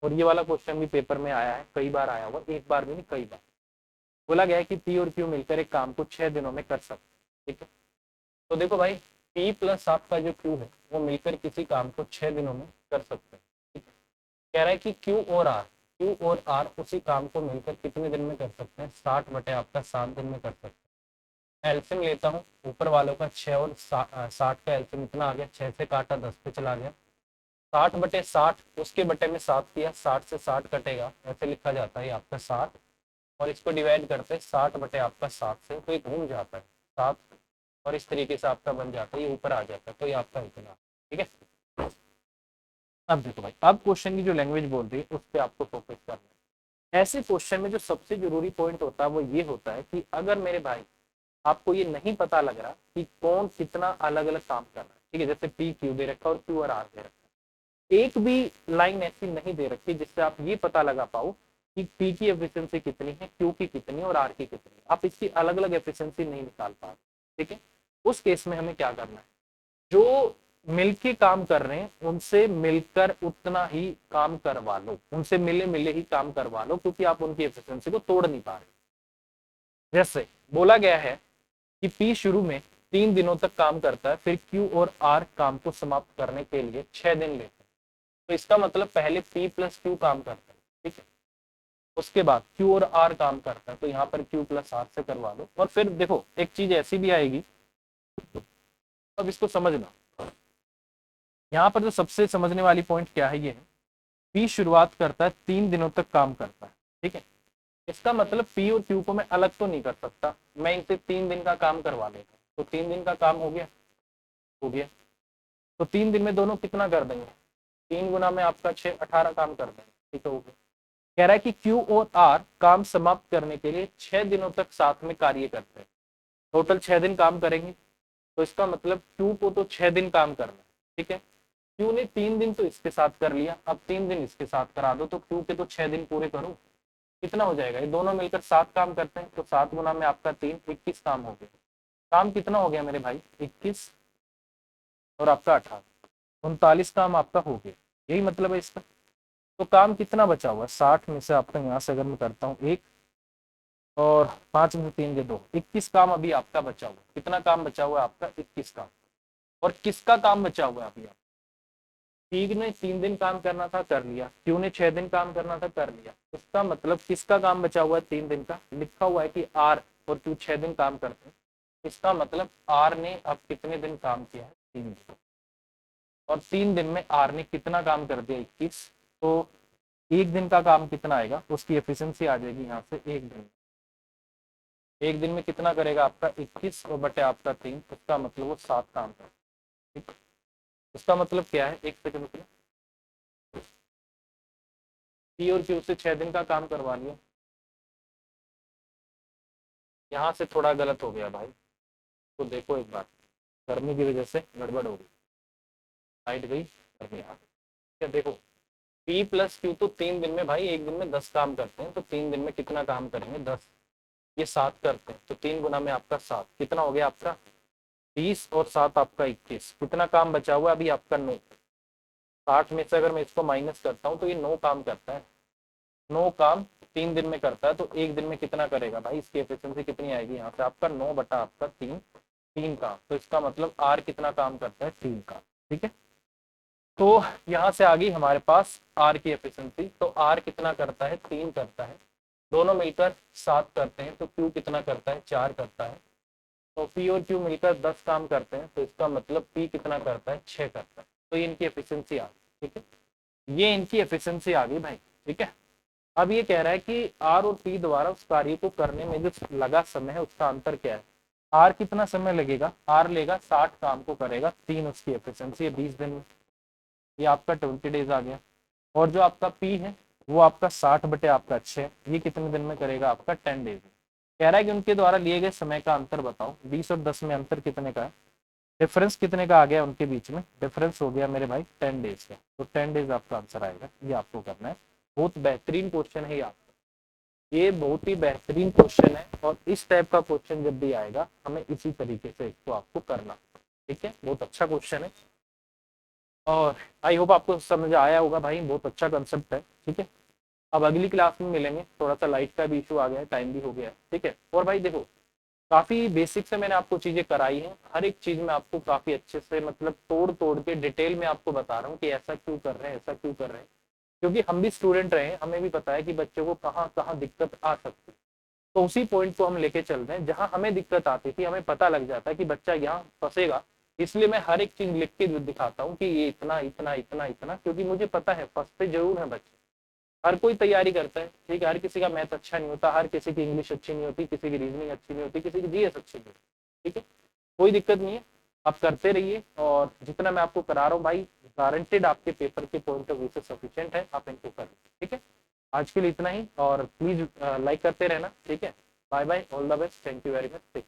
A: और ये वाला क्वेश्चन भी पेपर में आया है, कई बार आया हुआ, एक बार भी नहीं कई बार। बोला गया है कि पी और क्यू मिलकर एक काम को 6 दिनों में कर सकते हैं, ठीक है। तो देखो भाई, पी प्लस आपका जो क्यू है वो मिलकर किसी काम को 6 दिनों में कर सकते हैं, ठीक है। कह रहा है कि क्यू और आर उसी काम को मिलकर कितने दिन में कर सकते हैं, 60/आपका 7 दिन में कर सकते हैं। एल्सियम लेता हूँ, ऊपर वालों का 6 और 60 का एल्सियम इतना आ गया, 6 से काटा 10 पे चला गया, 60/60 उसके बटे में 7 किया, 60 से 60 कटेगा, ऐसे लिखा जाता है आपका 60, और इसको डिवाइड करते हैं 60/आपका 7 से, तो ये घूम जाता है 7, और इस तरीके से आपका बन जाता है, ये ऊपर आ जाता है, तो ये आपका इतना, ठीक है। अब देखो भाई, अब क्वेश्चन की जो लैंग्वेज बोल रही है उस पर आपको फोकस करना है। ऐसे क्वेश्चन में जो सबसे जरूरी पॉइंट होता है वो ये होता है कि अगर मेरे भाई आपको ये नहीं पता लग रहा कि कौन कितना अलग अलग काम कर रहा है, ठीक है, जैसे पी क्यू दे रखा और क्यू और आर दे रखा, एक भी लाइन ऐसी नहीं दे रखी जिससे आप ये पता लगा पाओ कि पी की एफिशिएंसी कितनी है, क्यू की कितनी और आर की कितनी है, आप इसकी अलग अलग एफिशिएंसी नहीं निकाल पा रहे, ठीक है। उस केस में हमें क्या करना है, जो मिलके काम कर रहे हैं उनसे मिलकर उतना ही काम करवा लो, उनसे मिले मिले ही काम करवा लो, क्योंकि आप उनकी एफिशिएंसी को तोड़ नहीं पा रहे। जैसे बोला गया है कि पी शुरू में 3 दिनों तक काम करता है, फिर क्यू और आर काम को समाप्त करने के लिए 6 दिन लेते हैं, तो इसका मतलब पहले पी प्लस क्यू काम करता है, ठीक है, उसके बाद क्यू और आर काम करता है, तो यहाँ पर क्यू प्लस आर से करवा दो। और फिर देखो एक चीज ऐसी भी आएगी, अब इसको समझना, यहाँ पर जो सबसे समझने वाली पॉइंट क्या है, ये है पी शुरुआत करता है 3 दिनों तक काम करता है, ठीक है। इसका मतलब पी और क्यू को मैं अलग तो नहीं कर सकता, मैं इनसे 3 दिन का काम करवा लेता, तो 3 दिन का काम हो गया, हो गया। तो 3 दिन में दोनों कितना कर देंगे, 3 गुना में आपका 6, 18 काम कर देंगे, ठीक है, हो गया। कह रहा है कि क्यू और आर काम समाप्त करने के लिए 6 दिनों तक साथ में कार्य करते हैं, टोटल 6 दिन काम करेंगे। तो इसका मतलब क्यू को तो 6 दिन काम करना है, ठीक है। क्यू ने 3 दिन तो इसके साथ कर लिया, अब 3 दिन इसके साथ करा दो, तो क्यू के तो 6 दिन पूरे करो, कितना हो जाएगा, ये दोनों मिलकर 7 काम करते हैं, तो 7 गुना में आपका 3, 21 काम हो गया। काम कितना हो गया मेरे भाई, 21 और आपका 18, 39 काम आपका हो गया, यही मतलब है इसका। तो काम कितना बचा हुआ है, 60 में से आपका यहाँ से अगर मैं करता हूँ 1 और 5 में से 3 के 2, 21 काम अभी आपका बचा हुआ है। कितना काम बचा हुआ है आपका, 21 काम। और किसका काम बचा हुआ है अभी, आप पी ने 3 दिन काम करना था, कर लिया, क्यू ने 6 दिन काम करना था, कर लिया। इसका मतलब किसका काम बचा हुआ है 3 दिन का, लिखा हुआ है कि आर और क्यू 6 दिन काम करते हैं, इसका मतलब आर ने अब कितने दिन काम किया है, 3 दिन। और 3 दिन में आर ने कितना काम कर दिया, 21। तो 1 दिन का काम कितना आएगा, उसकी एफिशिएंसी आ जाएगी यहाँ से 1 दिन। 1 दिन में कितना करेगा आपका 21 और बटे आपका 3, इसका मतलब वो 7 काम करेगा, ठीक। इसका मतलब क्या है, एक सेकंड में, पी और क्यू से 6 दिन का काम करवा लिया, यहाँ से थोड़ा गलत हो गया भाई, तो देखो एक बार, गर्मी की वजह से गड़बड़ हो गई, लाइट गई, गर्मी आ गई, क्या देखो, पी प्लस क्यू तो 3 दिन में भाई, 1 दिन में 10 काम करते हैं, तो 3 दिन में कितना काम करेंगे, 10, ये 7 करते हैं, तो 3 गुना में आपका 7, कितना हो गया आपका 20 और 7 आपका 21, कितना काम बचा हुआ है अभी आपका 9। 60 में से अगर मैं इसको माइनस करता हूँ तो ये 9 काम करता है, 9 काम 3 दिन में करता है, तो 1 दिन में कितना करेगा भाई, इसकी एफिशिएंसी कितनी आएगी, यहाँ से आपका 9 बटा आपका 3, 3 काम। तो इसका मतलब आर कितना काम करता है, 3 काम, ठीक है। तो यहाँ से आ गई हमारे पास आर की एफिशिएंसी, तो आर कितना करता है, 3 करता है, दोनों मिलकर 7 करते हैं, तो क्यू कितना करता है, 4 करता है। तो पी और क्यू मिलकर 10 काम करते हैं, तो इसका मतलब पी कितना करता है, 6 करता है। तो ये इनकी एफिशिएंसी आ गई, ठीक है, ये इनकी एफिशिएंसी आ गई भाई, ठीक है। अब ये कह रहा है कि आर और पी द्वारा उस कार्य को करने में जो लगा समय है उसका अंतर क्या है। आर कितना समय लगेगा, आर लेगा 60 काम को करेगा, 3 उसकी एफिशिएंसी है 20 दिन में, ये आपका 20 डेज आ गया। और जो आपका पी है वो आपका 60 बटे आपका 6, ये कितने दिन में करेगा, आपका 10 डेज में। कह रहा है कि उनके द्वारा लिए गए समय का अंतर बताओ, 20 और 10 में अंतर कितने का है, डिफरेंस कितने का आ गया उनके बीच में, डिफरेंस हो गया मेरे भाई 10 डेज का, तो 10 डेज आपका आंसर आएगा, ये आपको करना है। बहुत बेहतरीन क्वेश्चन है ये बहुत ही बेहतरीन क्वेश्चन है, और इस टाइप का क्वेश्चन जब भी आएगा हमें इसी तरीके से इसको आपको करना, ठीक है, बहुत अच्छा क्वेश्चन है। और आई होप आपको समझ आया होगा भाई, बहुत अच्छा कंसेप्ट है, ठीक है। अब अगली क्लास में मिलेंगे, थोड़ा सा लाइट का भी इशू आ गया है, टाइम भी हो गया है, ठीक है। और भाई देखो, काफी बेसिक से मैंने आपको चीजें कराई हैं, हर एक चीज में आपको काफी अच्छे से मतलब तोड़ तोड़ के डिटेल में आपको बता रहा हूँ कि ऐसा क्यों कर रहे हैं, ऐसा क्यों कर रहे हैं, क्योंकि हम भी स्टूडेंट रहे हैं, हमें भी पता है कि बच्चों को कहाँ कहाँ दिक्कत आ सकती है। तो उसी पॉइंट को हम लेके चल रहे हैं, जहां हमें दिक्कत आती थी हमें पता लग जाता है कि बच्चा यहाँ फंसेगा, इसलिए मैं हर एक चीज लिख के दिखाता हूँ कि ये इतना इतना इतना इतना, क्योंकि मुझे पता है फंसते जरूर है बच्चे, हर कोई तैयारी करता है, ठीक है, हर किसी का मैथ अच्छा नहीं होता, हर किसी की इंग्लिश अच्छी नहीं होती, किसी की रीजनिंग अच्छी नहीं होती, किसी की जीएस अच्छी नहीं होती, ठीक है, कोई दिक्कत नहीं है, आप करते रहिए, और जितना मैं आपको करा रहा हूँ भाई गारंटेड आपके पेपर के पॉइंट ऑफ व्यू से सफिशिएंट है, आप इनको कर, ठीक है। आज के लिए इतना ही, और प्लीज लाइक करते रहना, ठीक है। Bye bye, all the best, thank you very much.